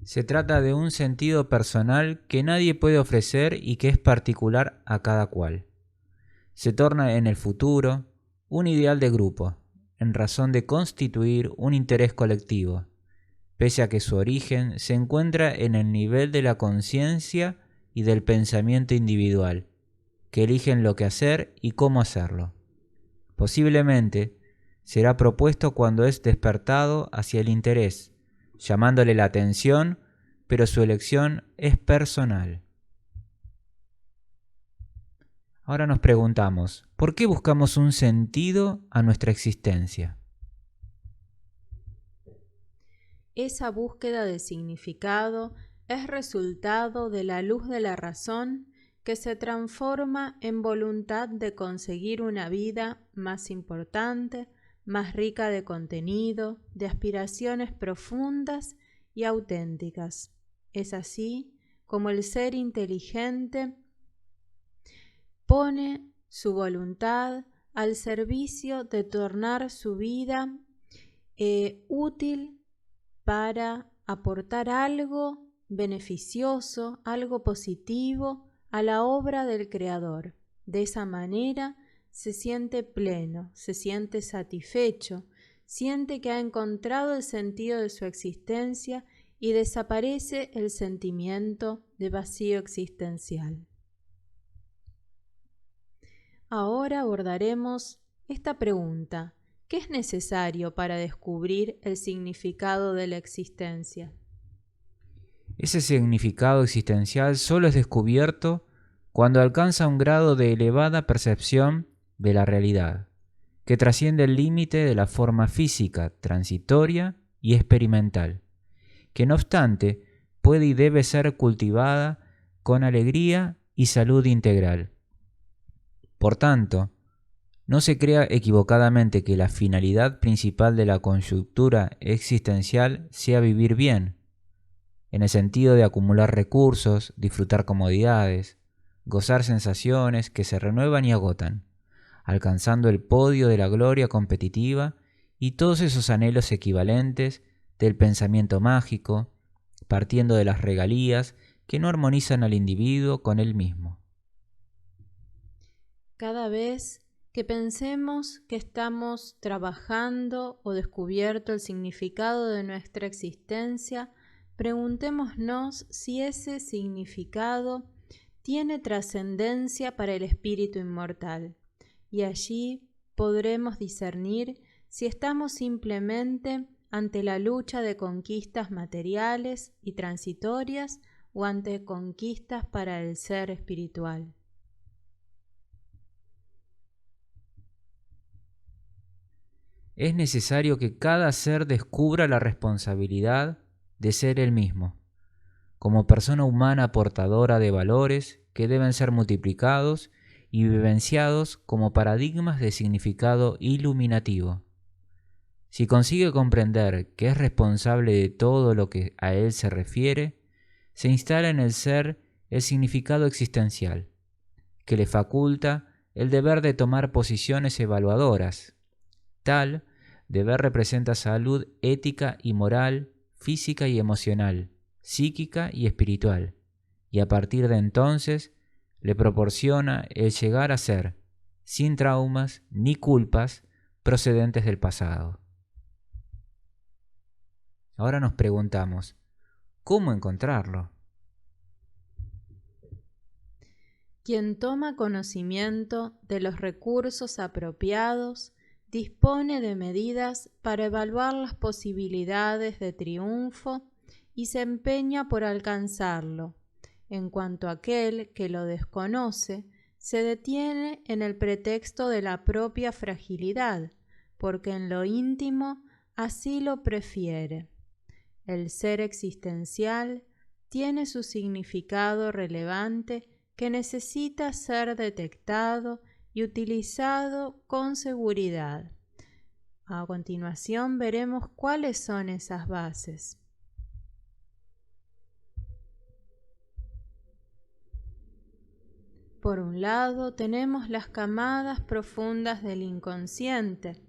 Se trata de un sentido personal que nadie puede ofrecer y que es particular a cada cual. Se torna en el futuro un ideal de grupo, en razón de constituir un interés colectivo, pese a que su origen se encuentra en el nivel de la conciencia y del pensamiento individual, que eligen lo que hacer y cómo hacerlo. Posiblemente será propuesto cuando es despertado hacia el interés, llamándole la atención, pero su elección es personal. Ahora nos preguntamos, ¿por qué buscamos un sentido a nuestra existencia? Esa búsqueda de significado es resultado de la luz de la razón que se transforma en voluntad de conseguir una vida más importante, más rica de contenido, de aspiraciones profundas y auténticas. Es así como el ser inteligente pone su voluntad al servicio de tornar su vida útil para aportar algo beneficioso, algo positivo a la obra del Creador. De esa manera se siente pleno, se siente satisfecho, siente que ha encontrado el sentido de su existencia y desaparece el sentimiento de vacío existencial. Ahora abordaremos esta pregunta: ¿qué es necesario para descubrir el significado de la existencia? Ese significado existencial solo es descubierto cuando alcanza un grado de elevada percepción de la realidad, que trasciende el límite de la forma física, transitoria y experimental, que no obstante puede y debe ser cultivada con alegría y salud integral. Por tanto, no se crea equivocadamente que la finalidad principal de la coyuntura existencial sea vivir bien, en el sentido de acumular recursos, disfrutar comodidades, gozar sensaciones que se renuevan y agotan, alcanzando el podio de la gloria competitiva y todos esos anhelos equivalentes del pensamiento mágico, partiendo de las regalías que no armonizan al individuo con él mismo. Cada vez que pensemos que estamos trabajando o descubierto el significado de nuestra existencia, preguntémonos si ese significado tiene trascendencia para el espíritu inmortal, y allí podremos discernir si estamos simplemente ante la lucha de conquistas materiales y transitorias o ante conquistas para el ser espiritual. es necesario que cada ser descubra la responsabilidad de ser él mismo, como persona humana portadora de valores que deben ser multiplicados y vivenciados como paradigmas de significado iluminativo. Si consigue comprender que es responsable de todo lo que a él se refiere, se instala en el ser el significado existencial, que le faculta el deber de tomar posiciones evaluadoras. Tal deber representa salud ética y moral, física y emocional, psíquica y espiritual, y a partir de entonces le proporciona el llegar a ser, sin traumas ni culpas procedentes del pasado. Ahora nos preguntamos, ¿cómo encontrarlo? Quien toma conocimiento de los recursos apropiados dispone de medidas para evaluar las posibilidades de triunfo y se empeña por alcanzarlo. En cuanto aquel que lo desconoce, se detiene en el pretexto de la propia fragilidad, porque en lo íntimo así lo prefiere. El ser existencial tiene su significado relevante que necesita ser detectado y utilizado con seguridad. A continuación veremos cuáles son esas bases. Por un lado, tenemos las camadas profundas del inconsciente,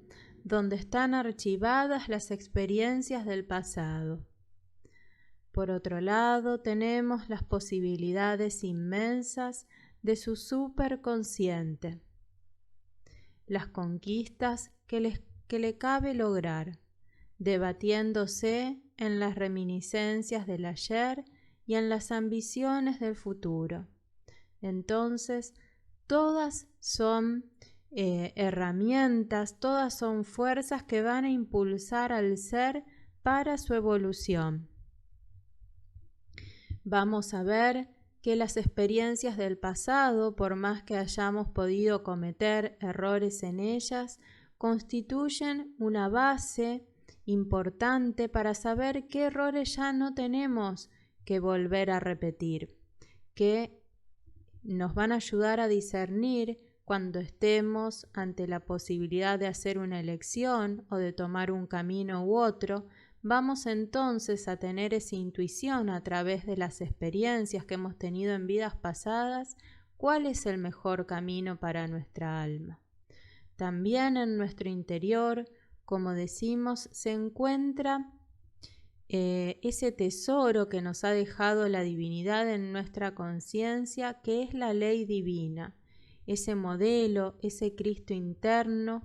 donde están archivadas las experiencias del pasado. Por otro lado, tenemos las posibilidades inmensas de su superconsciente, las conquistas que le cabe lograr, debatiéndose en las reminiscencias del ayer y en las ambiciones del futuro. Entonces, todas son herramientas, todas son fuerzas que van a impulsar al ser para su evolución. Vamos a ver que las experiencias del pasado, por más que hayamos podido cometer errores en ellas, constituyen una base importante para saber qué errores ya no tenemos que volver a repetir, que nos van a ayudar a discernir cuando estemos ante la posibilidad de hacer una elección o de tomar un camino u otro. Vamos entonces a tener esa intuición a través de las experiencias que hemos tenido en vidas pasadas, cuál es el mejor camino para nuestra alma. También en nuestro interior, como decimos, se encuentra ese tesoro que nos ha dejado la divinidad en nuestra conciencia, que es la ley divina, ese modelo, ese Cristo interno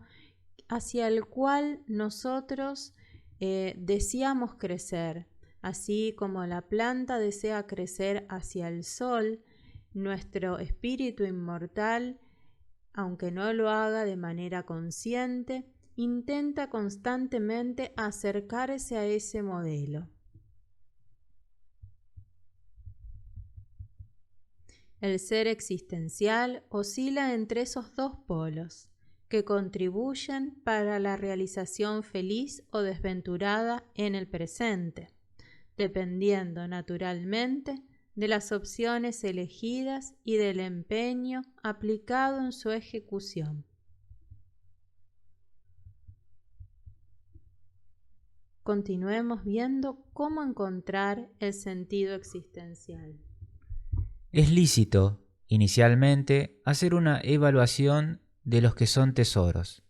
hacia el cual nosotros deseamos crecer. Así como la planta desea crecer hacia el sol, nuestro espíritu inmortal, aunque no lo haga de manera consciente, intenta constantemente acercarse a ese modelo. El ser existencial oscila entre esos dos polos, que contribuyen para la realización feliz o desventurada en el presente, dependiendo naturalmente de las opciones elegidas y del empeño aplicado en su ejecución. Continuemos viendo cómo encontrar el sentido existencial. Es lícito, inicialmente, hacer una evaluación de los que son tesoros,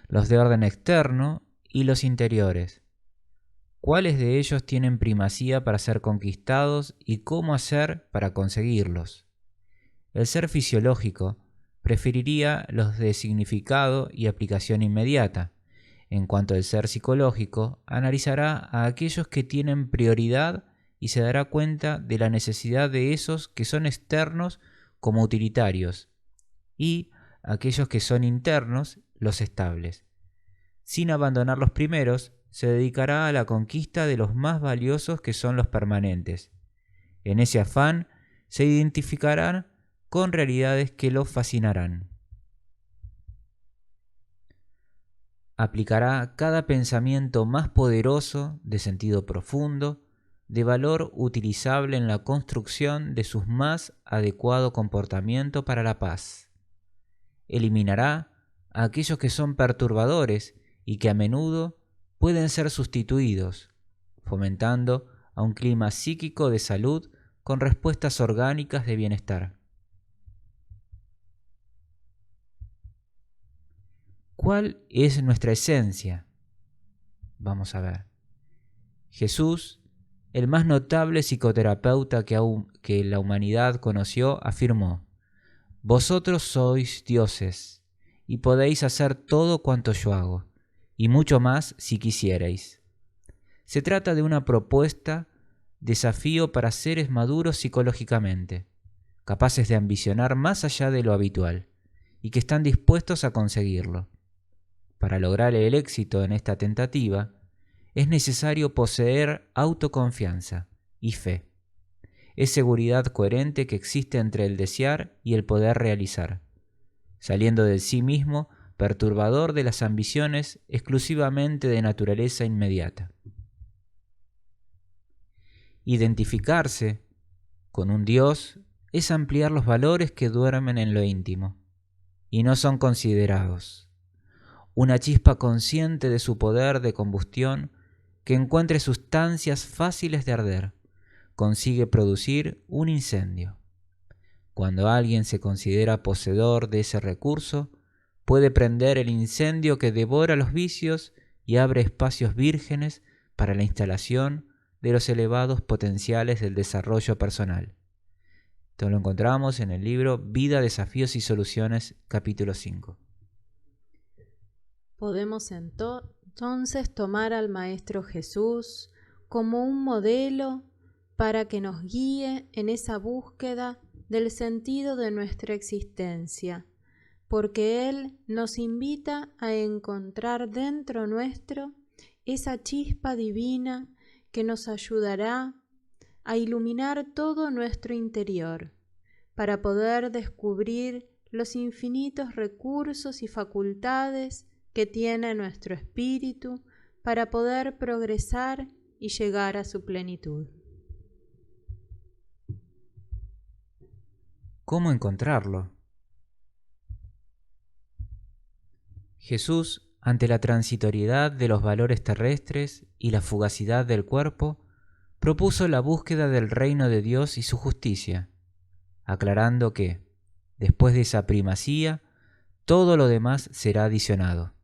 los de orden externo y los interiores. ¿Cuáles de ellos tienen primacía para ser conquistados y cómo hacer para conseguirlos? El ser fisiológico preferiría los de significado y aplicación inmediata. En cuanto al ser psicológico, analizará a aquellos que tienen prioridad y se dará cuenta de la necesidad de esos que son externos como utilitarios y aquellos que son internos, los estables. Sin abandonar los primeros, se dedicará a la conquista de los más valiosos que son los permanentes. En ese afán se identificarán con realidades que los fascinarán. aplicará cada pensamiento más poderoso, de sentido profundo, de valor utilizable en la construcción de su más adecuado comportamiento para la paz. Eliminará a aquellos que son perturbadores y que a menudo pueden ser sustituidos, fomentando a un clima psíquico de salud con respuestas orgánicas de bienestar. ¿Cuál es nuestra esencia? Vamos a ver. Jesús, el más notable psicoterapeuta que la humanidad conoció, afirmó: «Vosotros sois dioses y podéis hacer todo cuanto yo hago, y mucho más si quisierais». Se trata de una propuesta, desafío para seres maduros psicológicamente, capaces de ambicionar más allá de lo habitual y que están dispuestos a conseguirlo. Para lograr el éxito en esta tentativa, es necesario poseer autoconfianza y fe. Es seguridad coherente que existe entre el desear y el poder realizar, saliendo del sí mismo perturbador de las ambiciones exclusivamente de naturaleza inmediata. Identificarse con un Dios es ampliar los valores que duermen en lo íntimo y no son considerados. Una chispa consciente de su poder de combustión que encuentre sustancias fáciles de arder, consigue producir un incendio. Cuando alguien se considera poseedor de ese recurso, puede prender el incendio que devora los vicios y abre espacios vírgenes para la instalación de los elevados potenciales del desarrollo personal. Esto lo encontramos en el libro Vida, Desafíos y Soluciones, capítulo 5. Podemos entonces tomar al Maestro Jesús como un modelo para que nos guíe en esa búsqueda del sentido de nuestra existencia, porque Él nos invita a encontrar dentro nuestro esa chispa divina que nos ayudará a iluminar todo nuestro interior, para poder descubrir los infinitos recursos y facultades que tiene nuestro espíritu para poder progresar y llegar a su plenitud. ¿Cómo encontrarlo? Jesús, ante la transitoriedad de los valores terrestres y la fugacidad del cuerpo, propuso la búsqueda del reino de Dios y su justicia, aclarando que, después de esa primacía, todo lo demás será adicionado.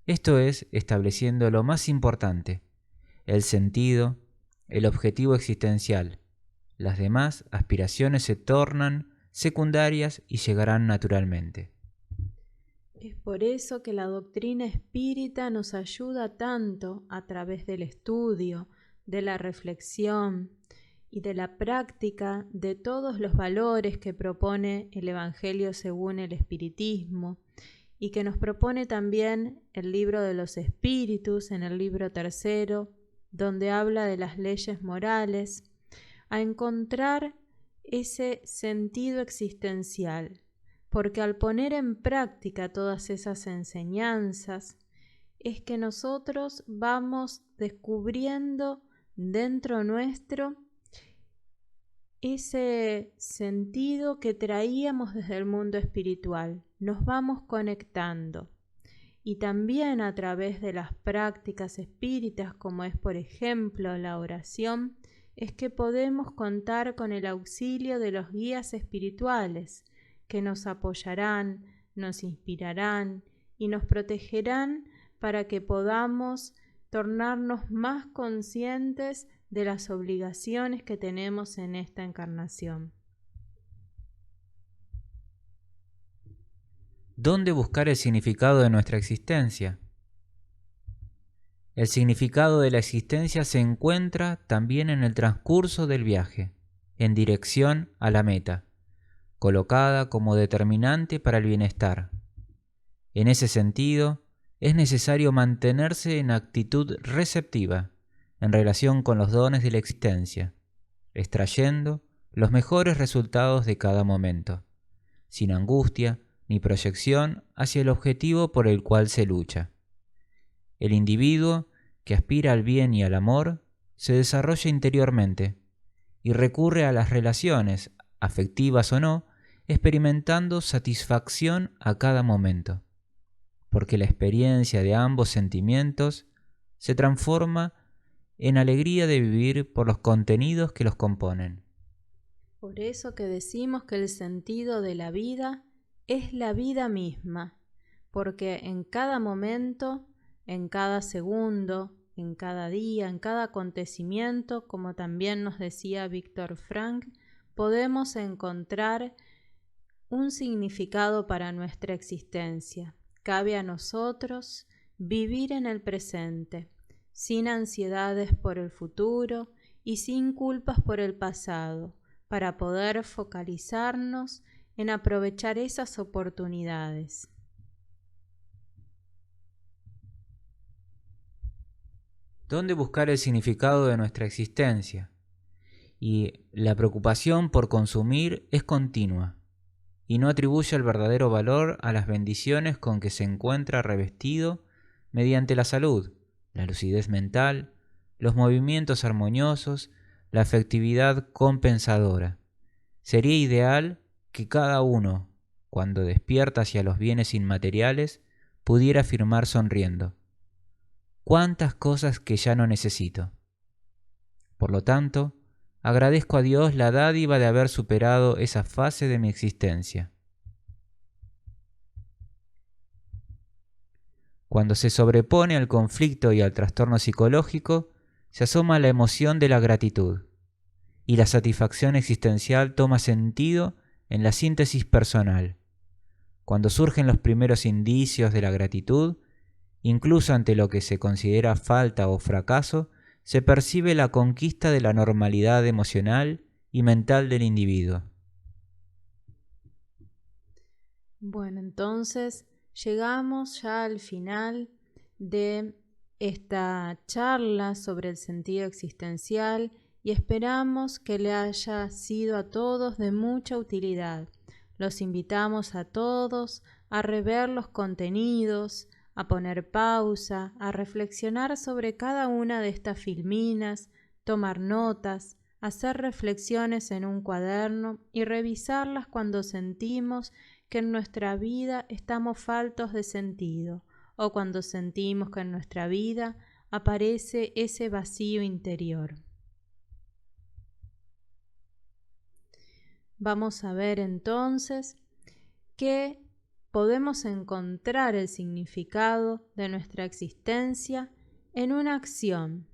Esto es, estableciendo lo más importante, el sentido, el objetivo existencial. Las demás aspiraciones se tornan secundarias y llegarán naturalmente. Es por eso que la doctrina espírita nos ayuda tanto a través del estudio, de la reflexión y de la práctica de todos los valores que propone el Evangelio según el espiritismo, y que nos propone también el libro de los espíritus en el libro 3, donde habla de las leyes morales, a encontrar ese sentido existencial, porque al poner en práctica todas esas enseñanzas, es que nosotros vamos descubriendo dentro nuestro ese sentido que traíamos desde el mundo espiritual. Nos vamos conectando, y también a través de las prácticas espíritas, como es por ejemplo la oración, es que podemos contar con el auxilio de los guías espirituales que nos apoyarán, nos inspirarán y nos protegerán para que podamos tornarnos más conscientes de las obligaciones que tenemos en esta encarnación. ¿Dónde buscar el significado de nuestra existencia? El significado de la existencia se encuentra también en el transcurso del viaje, en dirección a la meta, colocada como determinante para el bienestar. En ese sentido, es necesario mantenerse en actitud receptiva en relación con los dones de la existencia, extrayendo los mejores resultados de cada momento, sin angustia ni proyección hacia el objetivo por el cual se lucha. El individuo, que aspira al bien y al amor, se desarrolla interiormente y recurre a las relaciones, afectivas o no, experimentando satisfacción a cada momento, porque la experiencia de ambos sentimientos se transforma en alegría de vivir por los contenidos que los componen. Por eso que decimos que el sentido de la vida es la vida misma, porque en cada momento, en cada segundo, en cada día, en cada acontecimiento, como también nos decía Víctor Frank, podemos encontrar un significado para nuestra existencia. Cabe a nosotros vivir en el presente, sin ansiedades por el futuro y sin culpas por el pasado, para poder focalizarnos en aprovechar esas oportunidades. ¿Dónde buscar el significado de nuestra existencia? Y la preocupación por consumir es continua y no atribuye el verdadero valor a las bendiciones con que se encuentra revestido mediante la salud, la lucidez mental, los movimientos armoniosos, la afectividad compensadora. Sería ideal que cada uno, cuando despierta hacia los bienes inmateriales, pudiera afirmar sonriendo: ¿cuántas cosas que ya no necesito? Por lo tanto, agradezco a Dios la dádiva de haber superado esa fase de mi existencia. Cuando se sobrepone al conflicto y al trastorno psicológico, se asoma la emoción de la gratitud, y la satisfacción existencial toma sentido en la síntesis personal. Cuando surgen los primeros indicios de la gratitud, incluso ante lo que se considera falta o fracaso, se percibe la conquista de la normalidad emocional y mental del individuo. Bueno, entonces llegamos ya al final de esta charla sobre el sentido existencial y esperamos que le haya sido a todos de mucha utilidad. Los invitamos a todos a rever los contenidos, a poner pausa, a reflexionar sobre cada una de estas filminas, tomar notas, hacer reflexiones en un cuaderno y revisarlas cuando sentimos que en nuestra vida estamos faltos de sentido o cuando sentimos que en nuestra vida aparece ese vacío interior. Vamos a ver entonces que podemos encontrar el significado de nuestra existencia en una acción.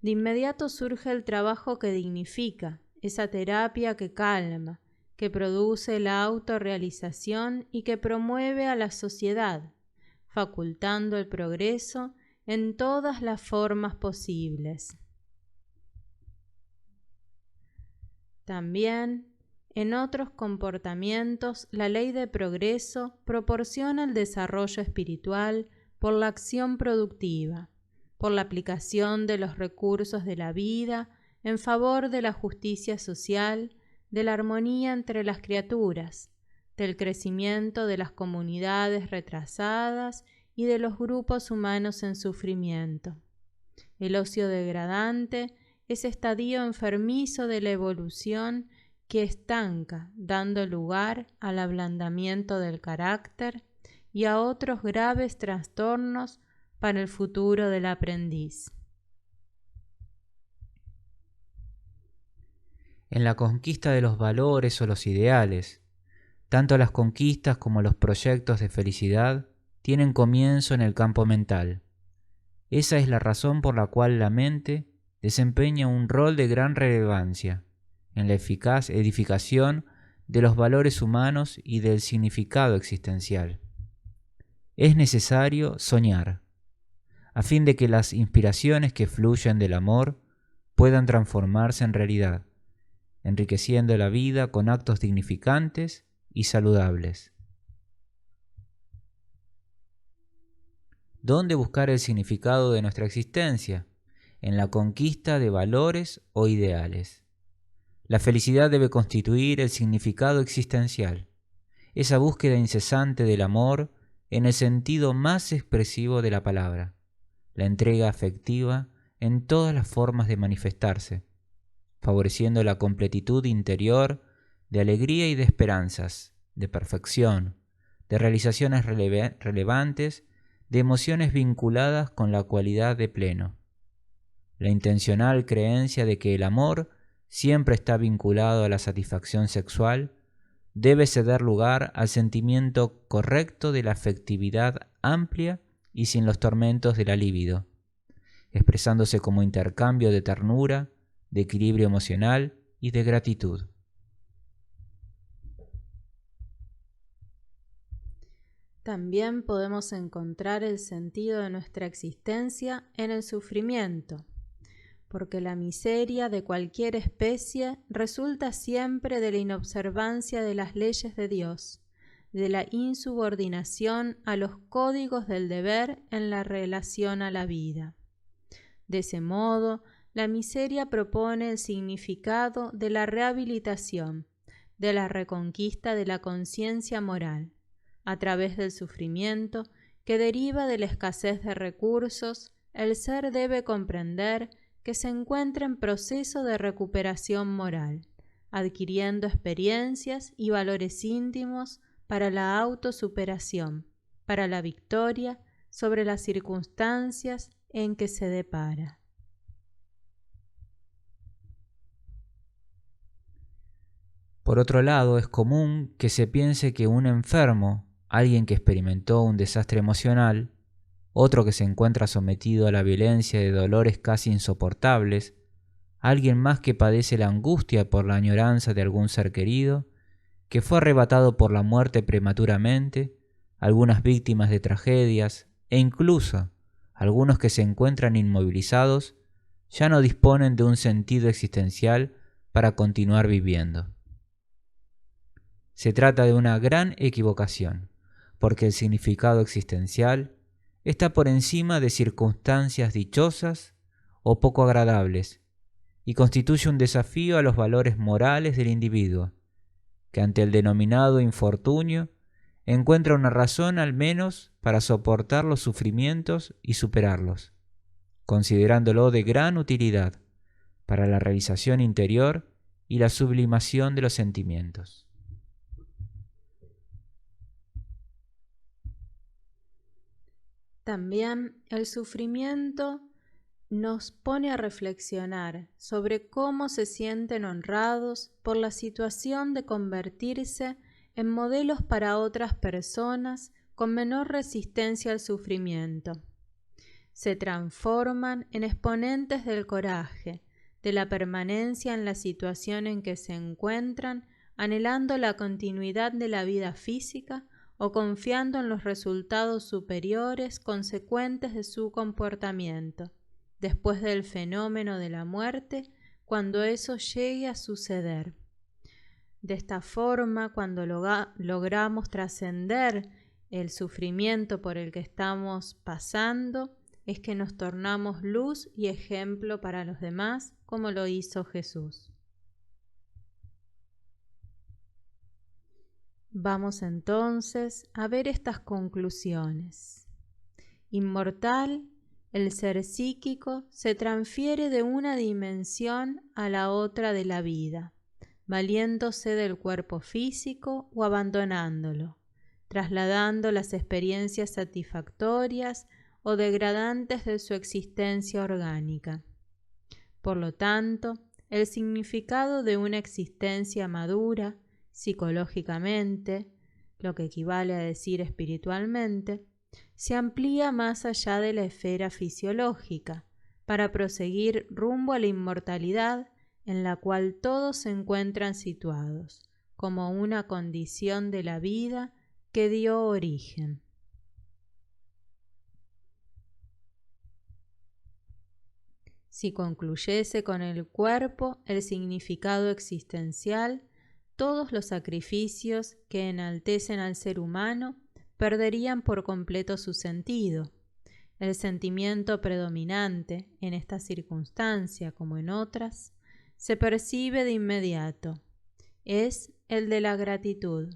De inmediato surge el trabajo que dignifica, esa terapia que calma, que produce la autorrealización y que promueve a la sociedad, facultando el progreso en todas las formas posibles. También, en otros comportamientos, la ley de progreso proporciona el desarrollo espiritual por la acción productiva, por la aplicación de los recursos de la vida en favor de la justicia social, de la armonía entre las criaturas, del crecimiento de las comunidades retrasadas y de los grupos humanos en sufrimiento. El ocio degradante es estadio enfermizo de la evolución que estanca, dando lugar al ablandamiento del carácter y a otros graves trastornos para el futuro del aprendiz. En la conquista de los valores o los ideales, tanto las conquistas como los proyectos de felicidad tienen comienzo en el campo mental. Esa es la razón por la cual la mente desempeña un rol de gran relevancia en la eficaz edificación de los valores humanos y del significado existencial. Es necesario soñar, a fin de que las inspiraciones que fluyen del amor puedan transformarse en realidad, enriqueciendo la vida con actos dignificantes y saludables. ¿Dónde buscar el significado de nuestra existencia? En la conquista de valores o ideales. La felicidad debe constituir el significado existencial, esa búsqueda incesante del amor en el sentido más expresivo de la palabra, la entrega afectiva en todas las formas de manifestarse, favoreciendo la completitud interior de alegría y de esperanzas, de perfección, de realizaciones relevantes, de emociones vinculadas con la cualidad de pleno. La intencional creencia de que el amor siempre está vinculado a la satisfacción sexual debe ceder lugar al sentimiento correcto de la afectividad amplia y sin los tormentos de la libido, expresándose como intercambio de ternura, de equilibrio emocional y de gratitud. También podemos encontrar el sentido de nuestra existencia en el sufrimiento, porque la miseria de cualquier especie resulta siempre de la inobservancia de las leyes de Dios, de la insubordinación a los códigos del deber en la relación a la vida. De ese modo, la miseria propone el significado de la rehabilitación, de la reconquista de la conciencia moral, a través del sufrimiento que deriva de la escasez de recursos. El ser debe comprender que se encuentra en proceso de recuperación moral, adquiriendo experiencias y valores íntimos para la autosuperación, para la victoria sobre las circunstancias en que se depara. Por otro lado, es común que se piense que un enfermo, alguien que experimentó un desastre emocional, otro que se encuentra sometido a la violencia de dolores casi insoportables, alguien más que padece la angustia por la añoranza de algún ser querido, que fue arrebatado por la muerte prematuramente, algunas víctimas de tragedias e incluso algunos que se encuentran inmovilizados, ya no disponen de un sentido existencial para continuar viviendo. Se trata de una gran equivocación, porque el significado existencial está por encima de circunstancias dichosas o poco agradables y constituye un desafío a los valores morales del individuo, que ante el denominado infortunio encuentra una razón al menos para soportar los sufrimientos y superarlos, considerándolo de gran utilidad para la realización interior y la sublimación de los sentimientos. También el sufrimiento nos pone a reflexionar sobre cómo se sienten honrados por la situación de convertirse en modelos para otras personas con menor resistencia al sufrimiento. Se transforman en exponentes del coraje, de la permanencia en la situación en que se encuentran, anhelando la continuidad de la vida física o confiando en los resultados superiores consecuentes de su comportamiento, después del fenómeno de la muerte, cuando eso llegue a suceder. De esta forma, cuando logramos trascender el sufrimiento por el que estamos pasando, es que nos tornamos luz y ejemplo para los demás, como lo hizo Jesús. Vamos entonces a ver estas conclusiones. Inmortal, el ser psíquico se transfiere de una dimensión a la otra de la vida, valiéndose del cuerpo físico o abandonándolo, trasladando las experiencias satisfactorias o degradantes de su existencia orgánica. Por lo tanto, el significado de una existencia madura, psicológicamente, lo que equivale a decir espiritualmente, se amplía más allá de la esfera fisiológica, para proseguir rumbo a la inmortalidad en la cual todos se encuentran situados, como una condición de la vida que dio origen. Si concluyese con el cuerpo el significado existencial, todos los sacrificios que enaltecen al ser humano perderían por completo su sentido. El sentimiento predominante en esta circunstancia, como en otras, se percibe de inmediato. Es el de la gratitud,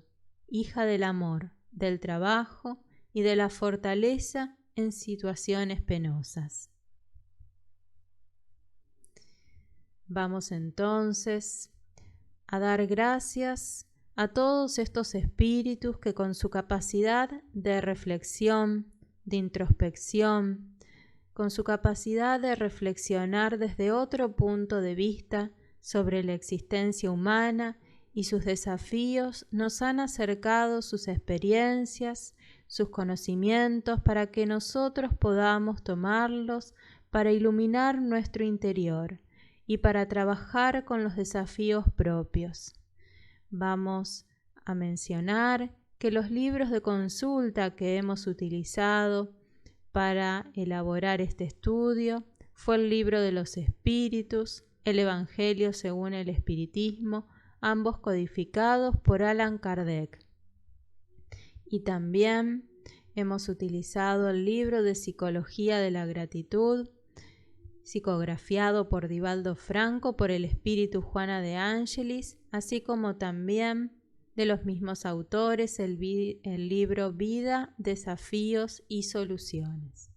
hija del amor, del trabajo y de la fortaleza en situaciones penosas. Vamos entonces a dar gracias a todos estos espíritus que con su capacidad de reflexión, de introspección, con su capacidad de reflexionar desde otro punto de vista sobre la existencia humana y sus desafíos, nos han acercado sus experiencias, sus conocimientos, para que nosotros podamos tomarlos para iluminar nuestro interior y para trabajar con los desafíos propios. Vamos a mencionar que los libros de consulta que hemos utilizado para elaborar este estudio fue el Libro de los Espíritus, el Evangelio según el Espiritismo, ambos codificados por Allan Kardec. Y también hemos utilizado el libro de Psicología de la Gratitud, psicografiado por Divaldo Franco por el espíritu Juana de Angelis, así como también de los mismos autores el libro Vida, Desafíos y Soluciones.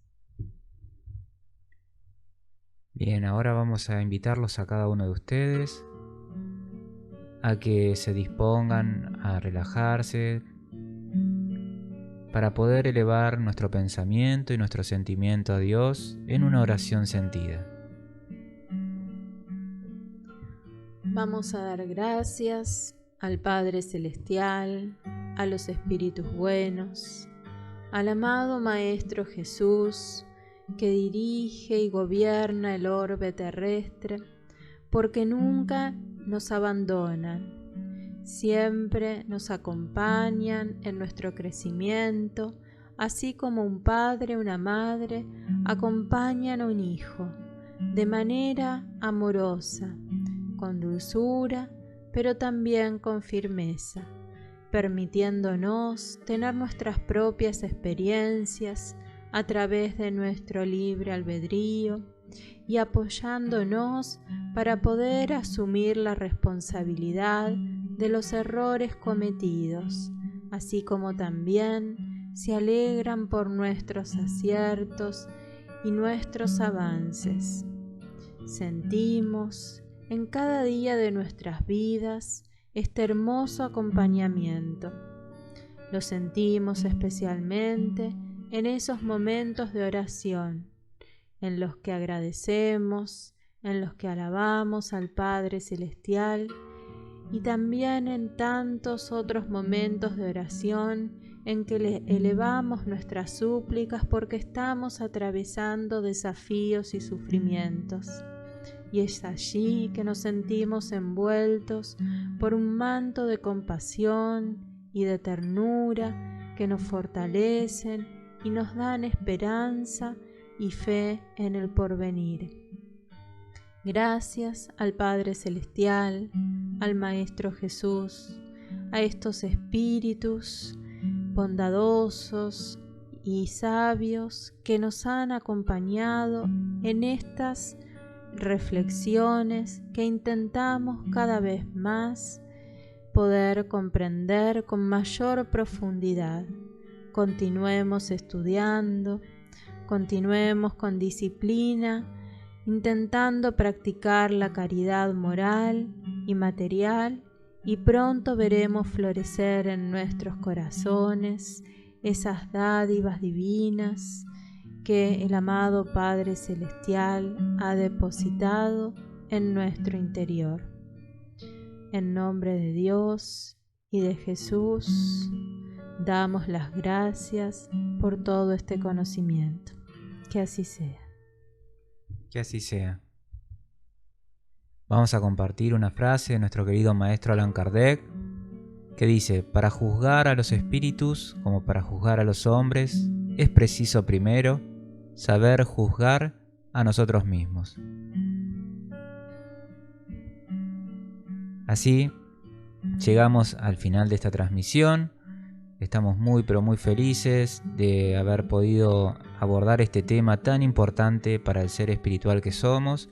Bien, ahora vamos a invitarlos a cada uno de ustedes a que se dispongan a relajarse para poder elevar nuestro pensamiento y nuestro sentimiento a Dios en una oración sentida. Vamos a dar gracias al Padre Celestial, a los Espíritus buenos, al amado Maestro Jesús, que dirige y gobierna el orbe terrestre, porque nunca nos abandonan. Siempre nos acompañan en nuestro crecimiento, así como un padre, una madre, acompañan a un hijo, de manera amorosa, con dulzura, pero también con firmeza, permitiéndonos tener nuestras propias experiencias a través de nuestro libre albedrío y apoyándonos para poder asumir la responsabilidad de los errores cometidos, así como también se alegran por nuestros aciertos y nuestros avances. Sentimos en cada día de nuestras vidas este hermoso acompañamiento. Lo sentimos especialmente en esos momentos de oración, en los que agradecemos, en los que alabamos al Padre Celestial, y también en tantos otros momentos de oración en que le elevamos nuestras súplicas porque estamos atravesando desafíos y sufrimientos. Y es allí que nos sentimos envueltos por un manto de compasión y de ternura que nos fortalecen y nos dan esperanza y fe en el porvenir. Gracias al Padre Celestial, al Maestro Jesús, a estos espíritus bondadosos y sabios que nos han acompañado en estas reflexiones que intentamos cada vez más poder comprender con mayor profundidad. Continuemos estudiando, continuemos con disciplina, intentando practicar la caridad moral y material, y pronto veremos florecer en nuestros corazones esas dádivas divinas que el amado Padre Celestial ha depositado en nuestro interior. En nombre de Dios y de Jesús, damos las gracias por todo este conocimiento. Que así sea. Que así sea. Vamos a compartir una frase de nuestro querido maestro Allan Kardec que dice: para juzgar a los espíritus como para juzgar a los hombres, es preciso primero saber juzgar a nosotros mismos. Así llegamos al final de esta transmisión. Estamos muy pero muy felices de haber podido abordar este tema tan importante para el ser espiritual que somos,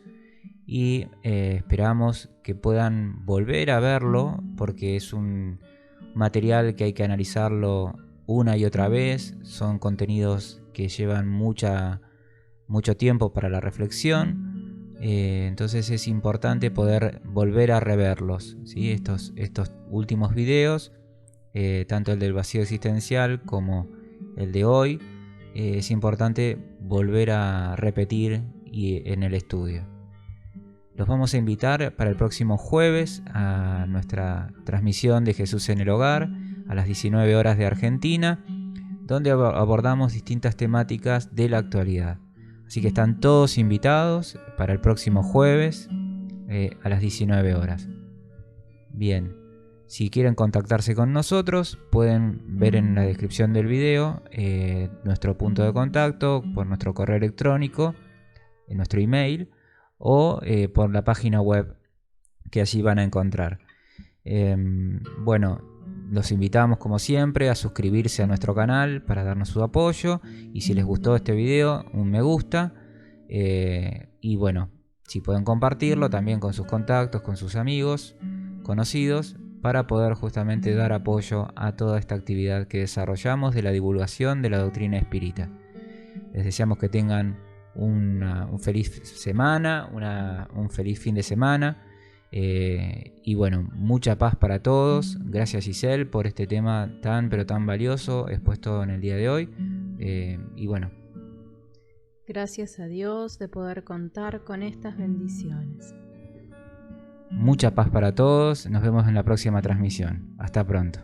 y esperamos que puedan volver a verlo, porque es un material que hay que analizarlo una y otra vez. Son contenidos que llevan mucho tiempo para la reflexión. Entonces es importante poder volver a reverlos, ¿sí? Estos últimos videos, tanto el del vacío existencial como el de hoy, es importante volver a repetir en el estudio. Los vamos a invitar para el próximo jueves a nuestra transmisión de Jesús en el Hogar a las 19 horas de Argentina, donde abordamos distintas temáticas de la actualidad. Así que están todos invitados para el próximo jueves a las 19 horas. Bien, si quieren contactarse con nosotros, pueden ver en la descripción del video nuestro punto de contacto por nuestro correo electrónico, en nuestro email, o por la página web que allí van a encontrar. Bueno, los invitamos como siempre a suscribirse a nuestro canal para darnos su apoyo, y si les gustó este video, un me gusta, y bueno, si pueden compartirlo también con sus contactos, con sus amigos, conocidos, para poder justamente dar apoyo a toda esta actividad que desarrollamos de la divulgación de la doctrina espírita. Les deseamos que tengan un feliz semana, un feliz fin de semana, y bueno, mucha paz para todos. Gracias, Giselle, por este tema tan pero tan valioso expuesto en el día de hoy, y bueno, gracias a Dios de poder contar con estas bendiciones. Mucha paz para todos. Nos vemos en la próxima transmisión. Hasta pronto.